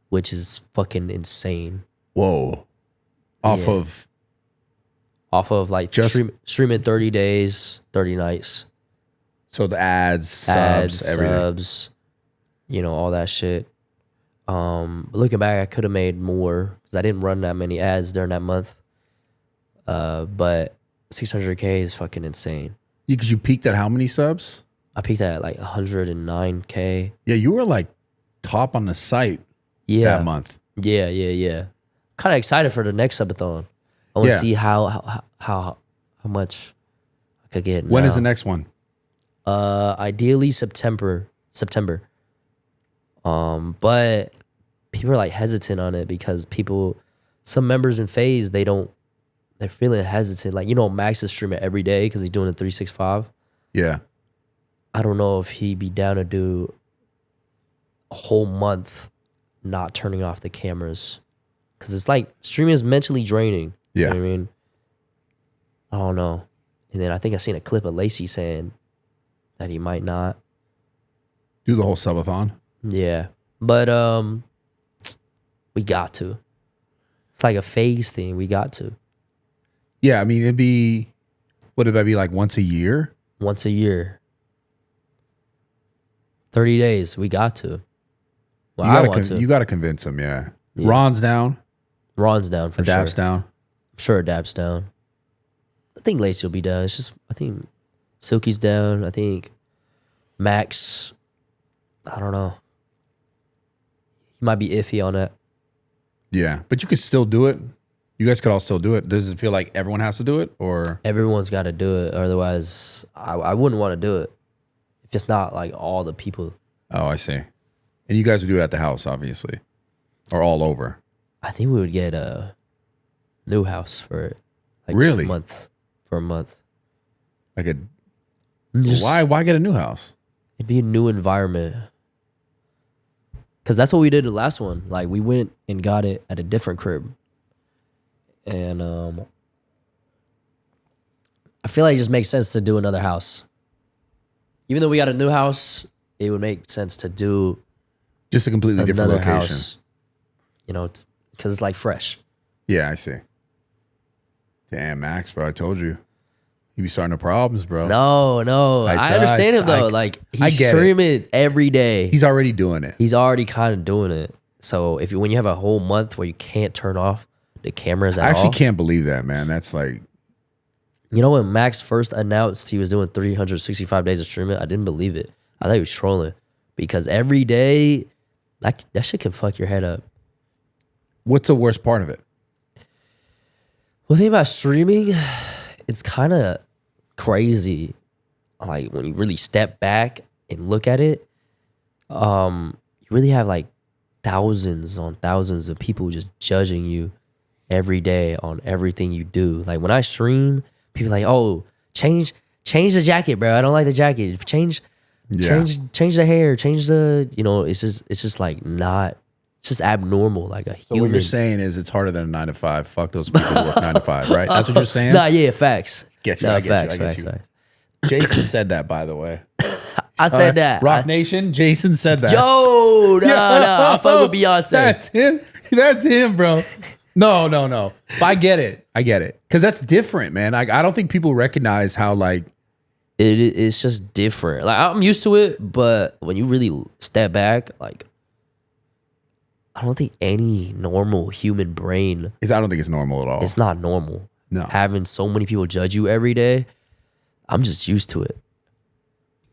which is fucking insane. Whoa. Off of like streaming 30 days, 30 nights. So the ads, subs, everything. Subs, all that shit. Looking back, I could have made more because I didn't run that many ads during that month. But 600K is fucking insane. Yeah, because you peaked at how many subs? I peaked at like 109K. Yeah, you were like top on the site that month. Yeah. Kind of excited for the next subathon. I want to see how much I could get. When is the next one? Ideally September. But people are like hesitant on it because some members in Faze, they're feeling hesitant. Like, Max is streaming every day because he's doing the 365. Yeah. I don't know if he'd be down to do a whole month not turning off the cameras. Because it's like streaming is mentally draining. Yeah. You know what I mean? I don't know. And then I think I seen a clip of Lacy saying that he might not do the whole subathon. Yeah. But we got to. It's like a phase thing. We got to. Yeah, I mean, would that be like once a year? Once a year. 30 days. We got to. Well, I want to. You got to convince him, yeah. Ron's down. Ron's down for sure. Adapt's down. I'm sure Adapt's down. I think Lacy will be down. It's just, I think Silky's down. I think Max, I don't know. He might be iffy on that. Yeah, but you could still do it. You guys could all still do it. Does it feel like everyone has to do it, or everyone's got to do it? Otherwise, I wouldn't want to do it if it's not like all the people. Oh, I see. And you guys would do it at the house, obviously, or all over. I think we would get a new house for like really a month. For a month, like why get a new house? It'd be a new environment. Because that's what we did the last one. Like, we went and got it at a different crib. And I feel like it just makes sense to do another house. Even though we got a new house, it would make sense to do just a completely different location. House, because it's like fresh. Yeah, I see. Damn, Max, bro, I told you. You be starting the problems, bro. No. I understand him, though. Like, he's streaming every day. He's already doing it. He's already kind of doing it. So when you have a whole month where you can't turn off the cameras at all. I actually can't believe that, man. That's like... when Max first announced he was doing 365 days of streaming, I didn't believe it. I thought he was trolling. Because every day, that shit can fuck your head up. What's the worst part of it? Well, the thing about streaming, it's kind of crazy. Like, when you really step back and look at it, you really have like thousands on thousands of people just judging you every day on everything you do. Like, when I stream, people are like, oh, change the jacket, bro. I don't like the jacket. Change the hair. Change the, it's just like not. It's just abnormal, like a human. So what you're saying is it's harder than a 9 to 5. Fuck those people who work 9 to 5, right? That's what you're saying? Nah, yeah, facts. Get you, I get you. Jason said that, by the way. I said that. RocNation, Jason said that. Yo, no, I fuck with Beyonce. That's him, bro. No. But I get it. Because that's different, man. I don't think people recognize how, like... It's just different. Like, I'm used to it, but when you really step back, like... I don't think any normal human brain... I don't think it's normal at all. It's not normal. No. Having so many people judge you every day, I'm just used to it.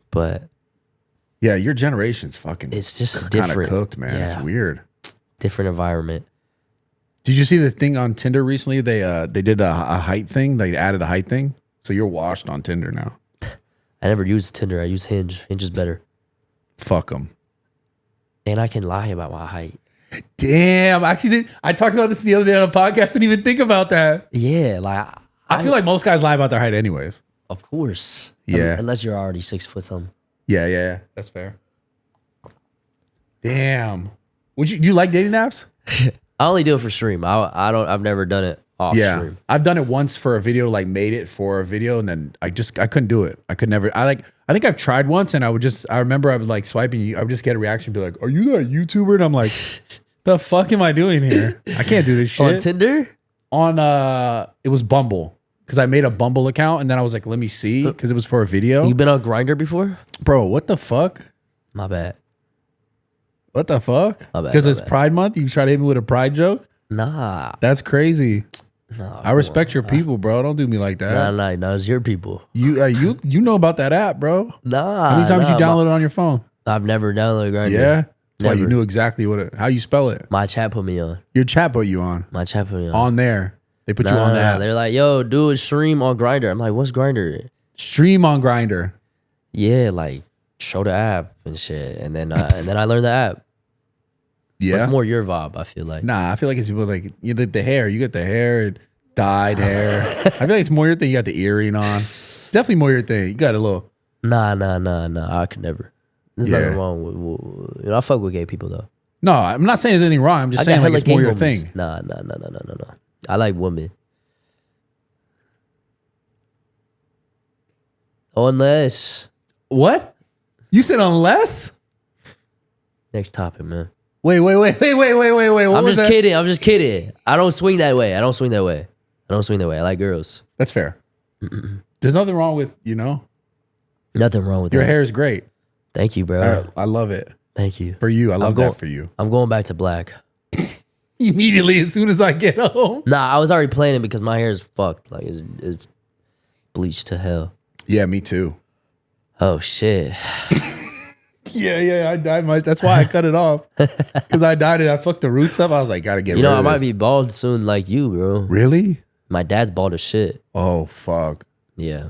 But... yeah, your generation's fucking... it's just kind of different. cooked, man. Yeah. It's weird. Different environment. Did you see the thing on Tinder recently? They did a height thing. They added a height thing. So you're washed on Tinder now. I never used Tinder. I use Hinge. Hinge is better. Fuck them. And I can lie about my height. Damn, I talked about this the other day on a podcast. Didn't even think about that. Yeah, like I feel like most guys lie about their height anyways. Of course. Yeah. Unless you're already 6 foot something. Yeah. That's fair. Damn. Do you like dating apps? I only do it for stream. I've never done it off stream. I've done it once for a video, like made it for a video, and then I couldn't do it. I could never. I think I've tried once, and I remember I would like swiping. I would just get a reaction, be like, "Are you that YouTuber?" And I'm like, "The fuck am I doing here? I can't do this shit." On Tinder? It was Bumble, because I made a Bumble account, and then I was like, "Let me see," because it was for a video. You been on Grindr before? Bro, what the fuck? My bad. What the fuck? My bad. Because it's Pride Month. You try to hit me with a pride joke? Nah. That's crazy. No, I respect your people, bro. Don't do me like that. Nah, it's your people. You know about that app, bro. Nah. How many times you download it on your phone? I've never downloaded Grindr. Yeah? That's why you knew exactly how you spell it. My chat put me on. Your chat put you on. My chat put me on. On there. They put you on the app. They're like, yo, do a stream on Grindr. I'm like, what's Grindr? Stream on Grindr. Yeah, like show the app and shit. And then I learned the app. Yeah. What's more your vibe? I feel like. Nah, I feel like it's people like you get the hair. You get the hair, dyed hair. I feel like it's more your thing. You got the earring on. Definitely more your thing. You got a little. Nah. I could never. There's nothing wrong with. You know, I fuck with gay people though. No, I'm not saying there's anything wrong. I'm just saying like it's more your thing. Nah. I like women. Unless. What? You said unless? Next topic, man. Wait. What I'm was just that? kidding. I don't swing that way. I like girls. That's fair. There's nothing wrong with, Nothing wrong with your that. hair is great. Thank you, bro. I love it. Thank you. For you. I love that for you. I'm going back to black. Immediately as soon as I get home. Nah, I was already planning because my hair is fucked. Like it's bleached to hell. Yeah, me too. Oh shit. Yeah, I dyed that's why I cut it off. Because I dyed it. I fucked the roots up. I was like, gotta get rid of I this. might be bald soon like you, bro. Really? My dad's bald as shit. Oh, fuck. Yeah.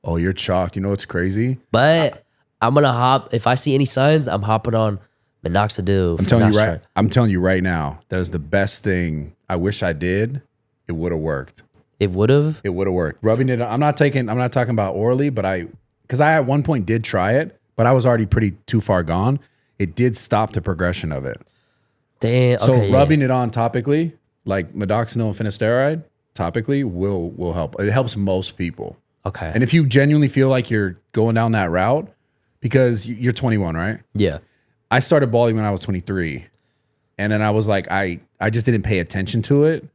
Oh, you're chalk. You know what's crazy? But I'm gonna hop. If I see any signs, I'm hopping on minoxidil. I'm telling you right now, that is the best thing. I wish I did. It would have worked. It would have. It would have worked. Rubbing it. I'm not talking about orally, but because I at one point did try it, but I was already too far gone. It did stop the progression of it. Damn. So okay, rubbing it on topically, like minoxidil and finasteride, topically will help. It helps most people. Okay. And if you genuinely feel like you're going down that route, because you're 21, right? Yeah. I started balding when I was 23. And then I was like, I just didn't pay attention to it.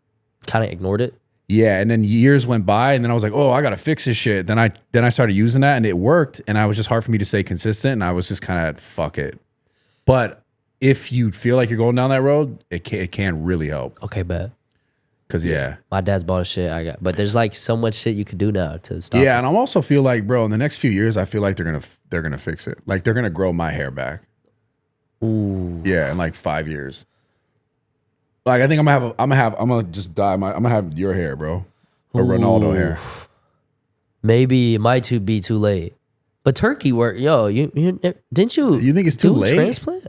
Kind of ignored it. Yeah. And then years went by and then I was like, oh, I got to fix this shit. Then I started using that and it worked. And it was just hard for me to stay consistent. And I was just kind of, fuck it. But if you feel like you're going down that road, it can really help. Okay, bet. Cause yeah. My dad's bald as shit. But there's like so much shit you could do now to stop. Yeah. And I also feel like, bro, in the next few years, I feel like they're going to fix it. Like they're going to grow my hair back. Ooh. Yeah. In like 5 years. Like I think I'm gonna just dye I'm gonna have your hair, bro. Or Ronaldo hair. Maybe it might be too late. But turkey work, yo, you didn't you? You think it's too late? Transplant?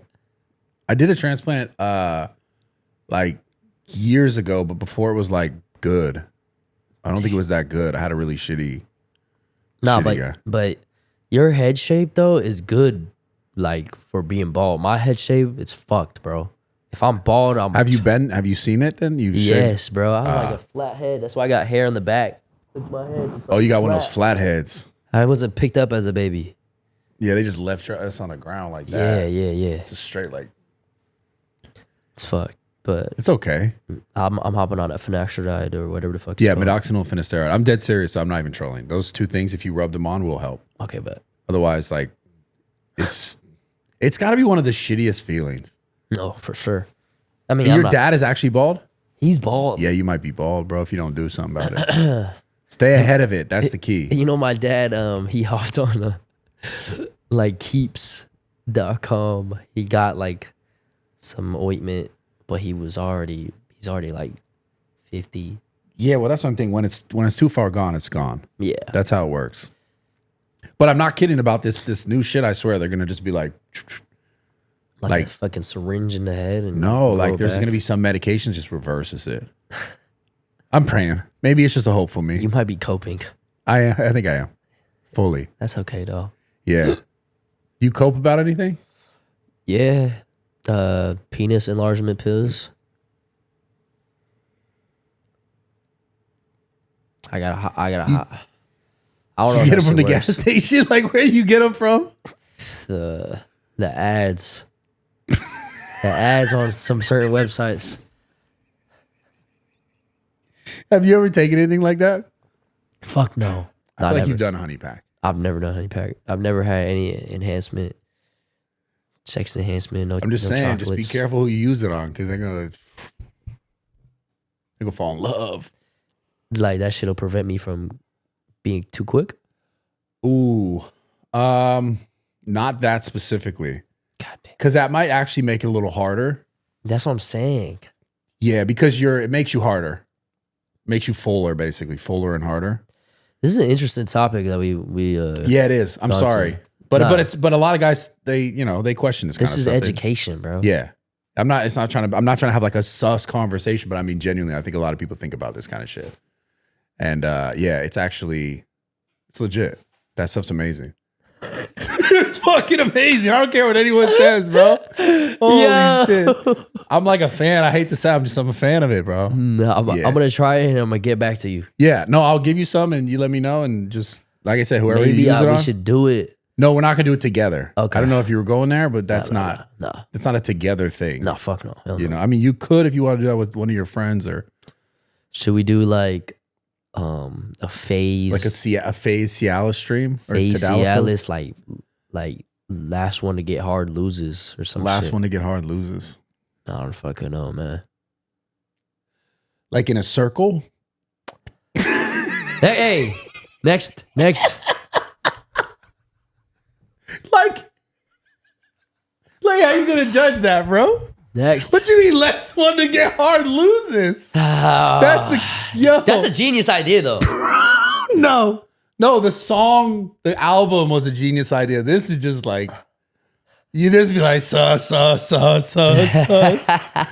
I did a transplant like years ago, but before it was like good. I don't think it was that good. I had a really shitty. Nah, guy. but your head shape though is good, like for being bald. My head shape, it's fucked, bro. If I'm bald, Have you seen it then? Yes, bro. I have like a flat head. That's why I got hair on the back. Look at my head. Oh, you got one of those flat heads. I wasn't picked up as a baby. Yeah, they just left us on the ground like that. Yeah. Just straight like. It's fucked, but it's okay. I'm hopping on a finasteride or whatever the fuck. Yeah, minoxidil and finasteride. I'm dead serious. I'm not even trolling. Those two things, if you rub them on, will help. Okay, but otherwise, like, it's got to be one of the shittiest feelings. No, for sure. I mean, your dad is actually bald? He's bald. Yeah, you might be bald, bro, if you don't do something about it. Stay ahead of it. That's the key. You know, my dad, he hopped on like keeps.com. He got like some ointment, but he's already like 50. Yeah, well, that's one thing. When it's too far gone, it's gone. Yeah. That's how it works. But I'm not kidding about this new shit. I swear they're gonna just be like a fucking syringe in the head. And no, like there's going to be some medication just reverses it. I'm praying. Maybe it's just a hope for me. You might be coping. I think I am. Fully. That's okay, though. Yeah. You cope about anything? Yeah. Penis enlargement pills. I don't know. You get them from the gas station? Like, where do you get them from? The ads. The ads on some certain websites. Have you ever taken anything like that? Fuck no. I feel like you've done a honey pack. I've never done a honey pack. I've never had any enhancement, sex enhancement. No, I'm just saying, chocolates. just be careful who you use it on, because they're gonna fall in love. Like that shit'll prevent me from being too quick. Ooh, not that specifically. God damn. Because that might actually make it a little harder. That's what I'm saying. Yeah, because it makes you harder. Makes you fuller, basically. Fuller and harder. This is an interesting topic that we yeah, it is. I'm sorry. But a lot of guys, they question this kind of stuff. This is education, bro. Yeah. I'm not trying to have like a sus conversation, but I mean, genuinely, I think a lot of people think about this kind of shit. And yeah, it's legit. That stuff's amazing. It's fucking amazing. I don't care what anyone says, bro. Holy shit. I'm like a fan. I hate to say I'm a fan of it, bro. No, I'm gonna try it and I'm gonna get back to you. Yeah, no, I'll give you some and you let me know, and just like I said, whoever Maybe you use it on. we should do it. No, we're not gonna do it together. Okay. I don't know if you were going there, but that's No. It's not a together thing. No, fuck no. Hell You no. know, I mean, you could if you want to do that with one of your friends, or Should we do like a phase, like a Faze Cialis stream, or phase Tadalafil? Cialis, like last one to get hard loses or something. Last one to get hard loses. I don't fucking know, man. Like in a circle. Hey, next. Like how you gonna judge that, bro? Next. What you mean last one to get hard loses? That's a genius idea though. No, the album was a genius idea. This is just like, you just be like, sus. I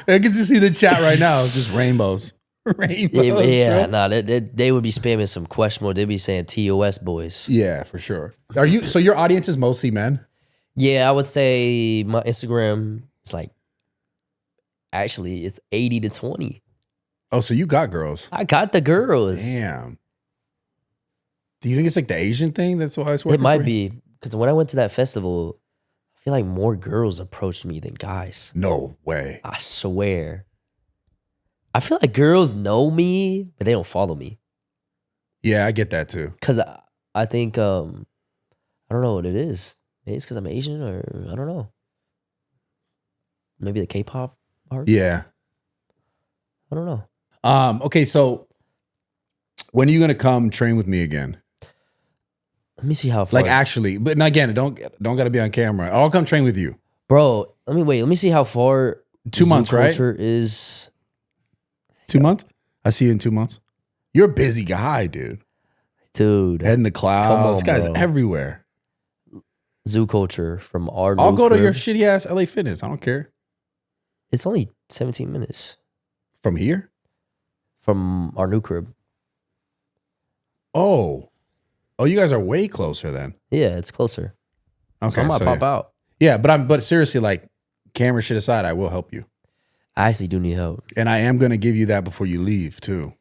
can just see the chat right now. It's just rainbows. Yeah, no, they would be spamming some questionable. They'd be saying TOS boys. Yeah, for sure. So your audience is mostly men? Yeah, I would say my Instagram is like, actually, it's 80 to 20. Oh, so you got girls. I got the girls. Damn. Do you think it's like the Asian thing? That's why it's working. It might be, because when I went to that festival, I feel like more girls approached me than guys. No way. I swear. I feel like girls know me, but they don't follow me. Yeah, I get that too. Because I think, I don't know what it is. Maybe it's because I'm Asian, or I don't know. Maybe the K-pop part? Yeah. I don't know. Okay, so when are you gonna come train with me again? Let me see how far. Like actually, but again, don't gotta be on camera. I'll come train with you. Bro, let me see how far 2 months, right? Culture is 2 months? I see you in 2 months. You're a busy guy, dude. Dude. Head in the clouds. This guy's bro. everywhere. Zoo Culture from our I'll new go to crib. your shitty ass LA Fitness. I don't care. It's only 17 minutes From here? from our new crib. Oh, you guys are way closer then. Yeah, it's closer. Okay, So I might so pop yeah. out. Yeah, but seriously, like camera shit aside, I will help you, I actually do need help. and I am gonna give you that before you leave too.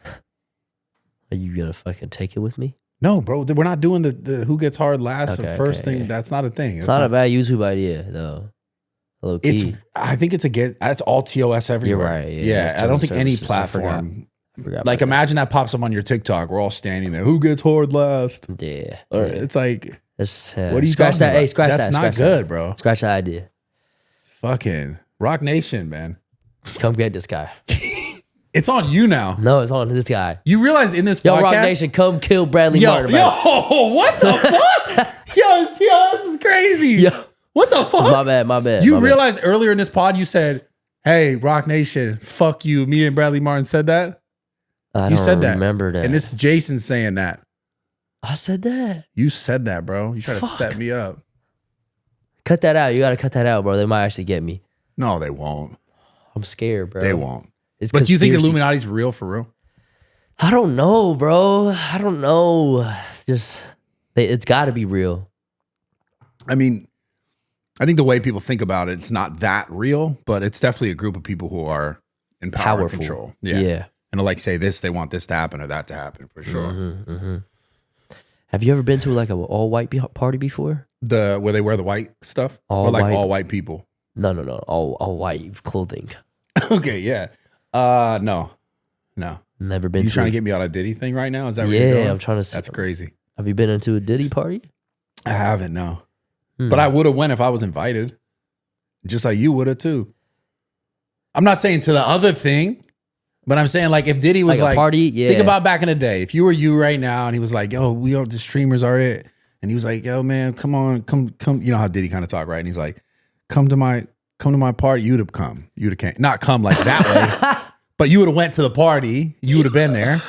Are you gonna fucking take it with me? No, bro, we're not doing the who gets hard last and Okay, first okay. thing. That's not a thing. It's not a bad YouTube idea though. Low key. I think it's all TOS everywhere. You're right. Yeah, it's I don't think any services. I platform. forgot Like about imagine that pops up on your TikTok. We're all standing there. Who gets hard last? that. Yeah. Or it's like, It's, what are you scratch talking that? about? Hey, scratch That's that. not Scratch good, that. bro. Scratch that idea. Fucking RocNation, man. Come get this guy. It's on you now. No, it's on this guy. You realize in this Yo, podcast, RocNation, come kill Bradley Martyn. man. what the fuck? Yo, this is crazy. Yo. What the fuck? My bad. You my bad. realized earlier in this pod, you said, "Hey, RocNation, fuck you." Me and Bradley Martyn said that. I You don't said that. remember that. And this is Jason saying that. I said that. You said that, bro. You try to set me up. Cut that out. You got to cut that out, bro. They might actually get me. No, they won't. I'm scared, bro. They won't. It's But do you think conspiracy. Illuminati's real for real? I don't know, bro. I don't know. It's got to be real. I mean, I think the way people think about it, it's not that real, but it's definitely a group of people who are in power and Powerful. control. Yeah. And to like say this, they want this to happen or that to happen for sure. Have you ever been to like a all white party before? Where they wear the white stuff? All or like white. all white people? No. All white clothing. Okay, yeah. No. Never been You to trying to it. get me out of Diddy thing right now? Is that where you're going? I'm trying to. That's crazy. Have you been into a Diddy party? I haven't, no. But I would have went if I was invited. Just like you would have too. I'm not saying to the other thing, but I'm saying like if Diddy was Like a like party? Yeah. Think about back in the day. If you were you right now and he was like, yo, we all the streamers are it. And he was like, yo, man, come on, come. You know how Diddy kind of talk, right? And he's like, come to my party. You'd have come. You'd have came. Not come like that way. But you would have went to the party. You would have been there.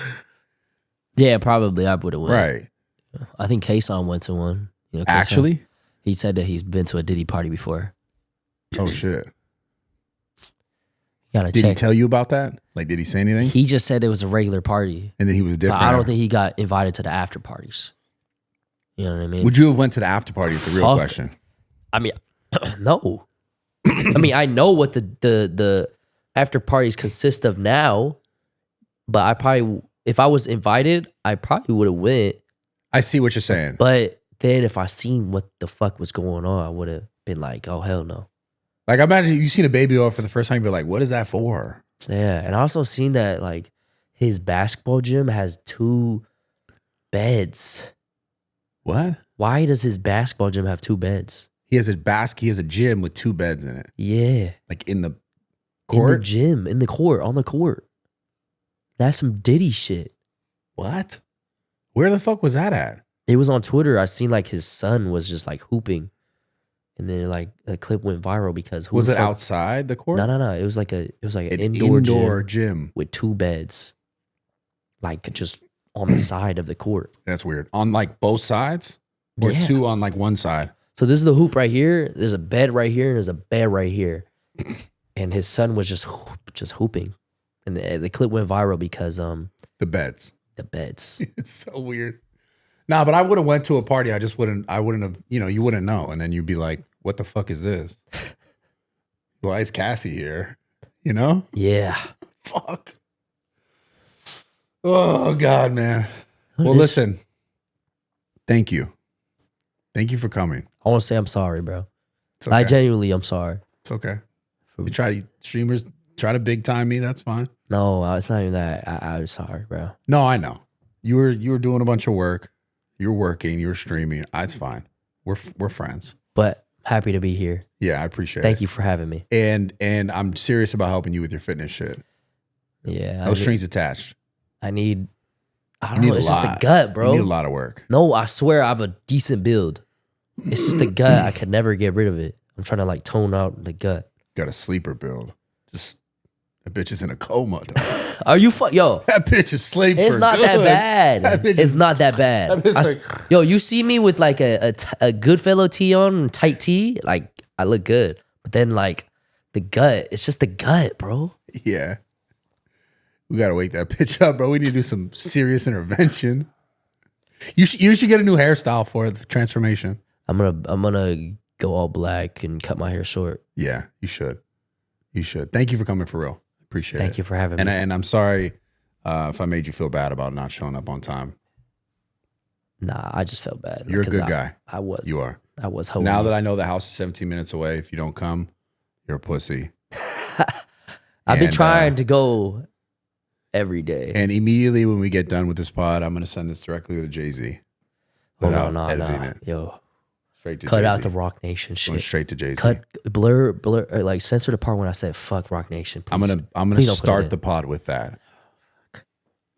Yeah, probably I would have went. Right. I think Kason went to one. You know, Kason? Actually? He said that he's been to a Diddy party before. Oh, shit. Gotta Did check. he tell you about that? Like, did he say anything? He just said it was a regular party. And then he was But different. I don't think he got invited to the after parties. You know what I mean? Would you have went to the after party? It's a real Fuck. question. I mean, no. I mean, I know what the after parties consist of now, but I probably, if I was invited, I probably would have went. I see what you're saying. But then if I seen what the fuck was going on, I would have been like, oh, hell no. Like, I imagine you seen a baby oil for the first time, you'd be like, what is that for? Yeah. And I also seen that like his basketball gym has 2 beds. What? Why does his basketball gym have 2 beds? He has a gym with 2 beds in it. Yeah. Like in the In the court? gym, in the court, on the court. That's some Diddy shit. What? Where the fuck was that at? It was on Twitter. I seen like his son was just like hooping. And then like a clip went viral because Was it outside the court? No. It was like an An indoor gym. with 2 beds. Like just on the side of the court. That's weird. On like both sides? Or Yeah. 2 on like one side? So this is the hoop right here. There's a bed right here and there's a bed right here. And his son was just hooping. And the clip went viral because The beds. the beds. It's so weird. Nah, but I would have went to a party. I wouldn't have, you wouldn't know. And then you'd be like, what the fuck is this? Why is Cassie here? You know? Yeah. Fuck. Oh, God, man. Well, It's- listen. Thank you. Thank you for coming. I want to say I'm sorry, bro. It's okay. I genuinely, I'm sorry. It's okay. Streamers try to big time me. That's fine. No, it's not even that. I'm sorry, bro. No, I know. You were doing a bunch of work. You're working. You're streaming. It's fine. We're friends. But happy to be here. Yeah, I appreciate it. Thank you for having me. And I'm serious about helping you with your fitness shit. Yeah. No strings attached. I don't You know. need It's a just the lot. gut, bro. You need a lot of work. No, I swear I have a decent build. It's just the gut. I could never get rid of it. I'm trying to like tone out the gut. Got a sleeper build. Just that bitch is in a coma. Dog. Are you yo? That bitch is sleep It's for not good. that bad. That bitch It's is- not that bad. that bitch Yo, you see me with like a Goodfellow tee on and tight tee, like I look good. But then like the gut, it's just the gut, bro. Yeah. We gotta wake that bitch up, bro. We need to do some serious intervention. You should get a new hairstyle for the transformation. I'm gonna go all black and cut my hair short. Yeah, you should. You should. Thank you for coming for real. Appreciate it. Thank you for having me. And I'm sorry if I made you feel bad about not showing up on time. Nah, I just felt bad. You're a 'cause good guy. I was. You are. I was hoping. Now that I know the house is 17 minutes away, if you don't come, you're a pussy. I've been and, trying to go every day. And immediately when we get done with this pod, I'm going to send this directly to Jay-Z. Hold without on, nah. editing it. Yo, Straight to cut Jay-Z. out the RocNation Going shit. straight to Jay-Z. Cut, blur, like censor the part when I said fuck RocNation. I'm gonna Please don't put it start in. the pod with that.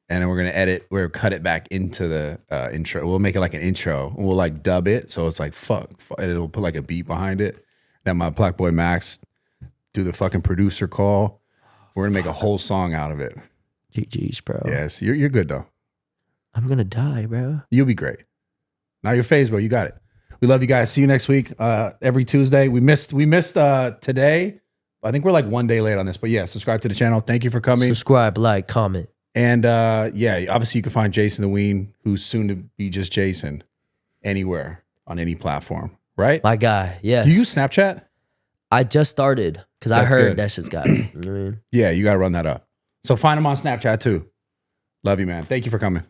And then we're gonna edit. We're gonna cut it back into the intro. We'll make it like an intro. And we'll like dub it, so it's like fuck. And it'll put like a beat behind it. Then my Black Boy Max do the fucking producer call. We're gonna make a whole song out of it. GG's, bro. Yes, you're good though. I'm gonna die, bro. You'll be great. Now your Faze, bro. You got it. We love you guys. See you next week. Every Tuesday. We missed today. I think we're like one day late on this, but yeah, subscribe to the channel. Thank you for coming. Subscribe, like, comment. And yeah, obviously you can find Jason the Ween, who's soon to be just Jason, anywhere on any platform, right? My guy, yes. Do you use Snapchat? I just started because I That's heard good. that shit's got it. You know what I mean? Yeah, you got to run that up. So find him on Snapchat too. Love you, man. Thank you for coming.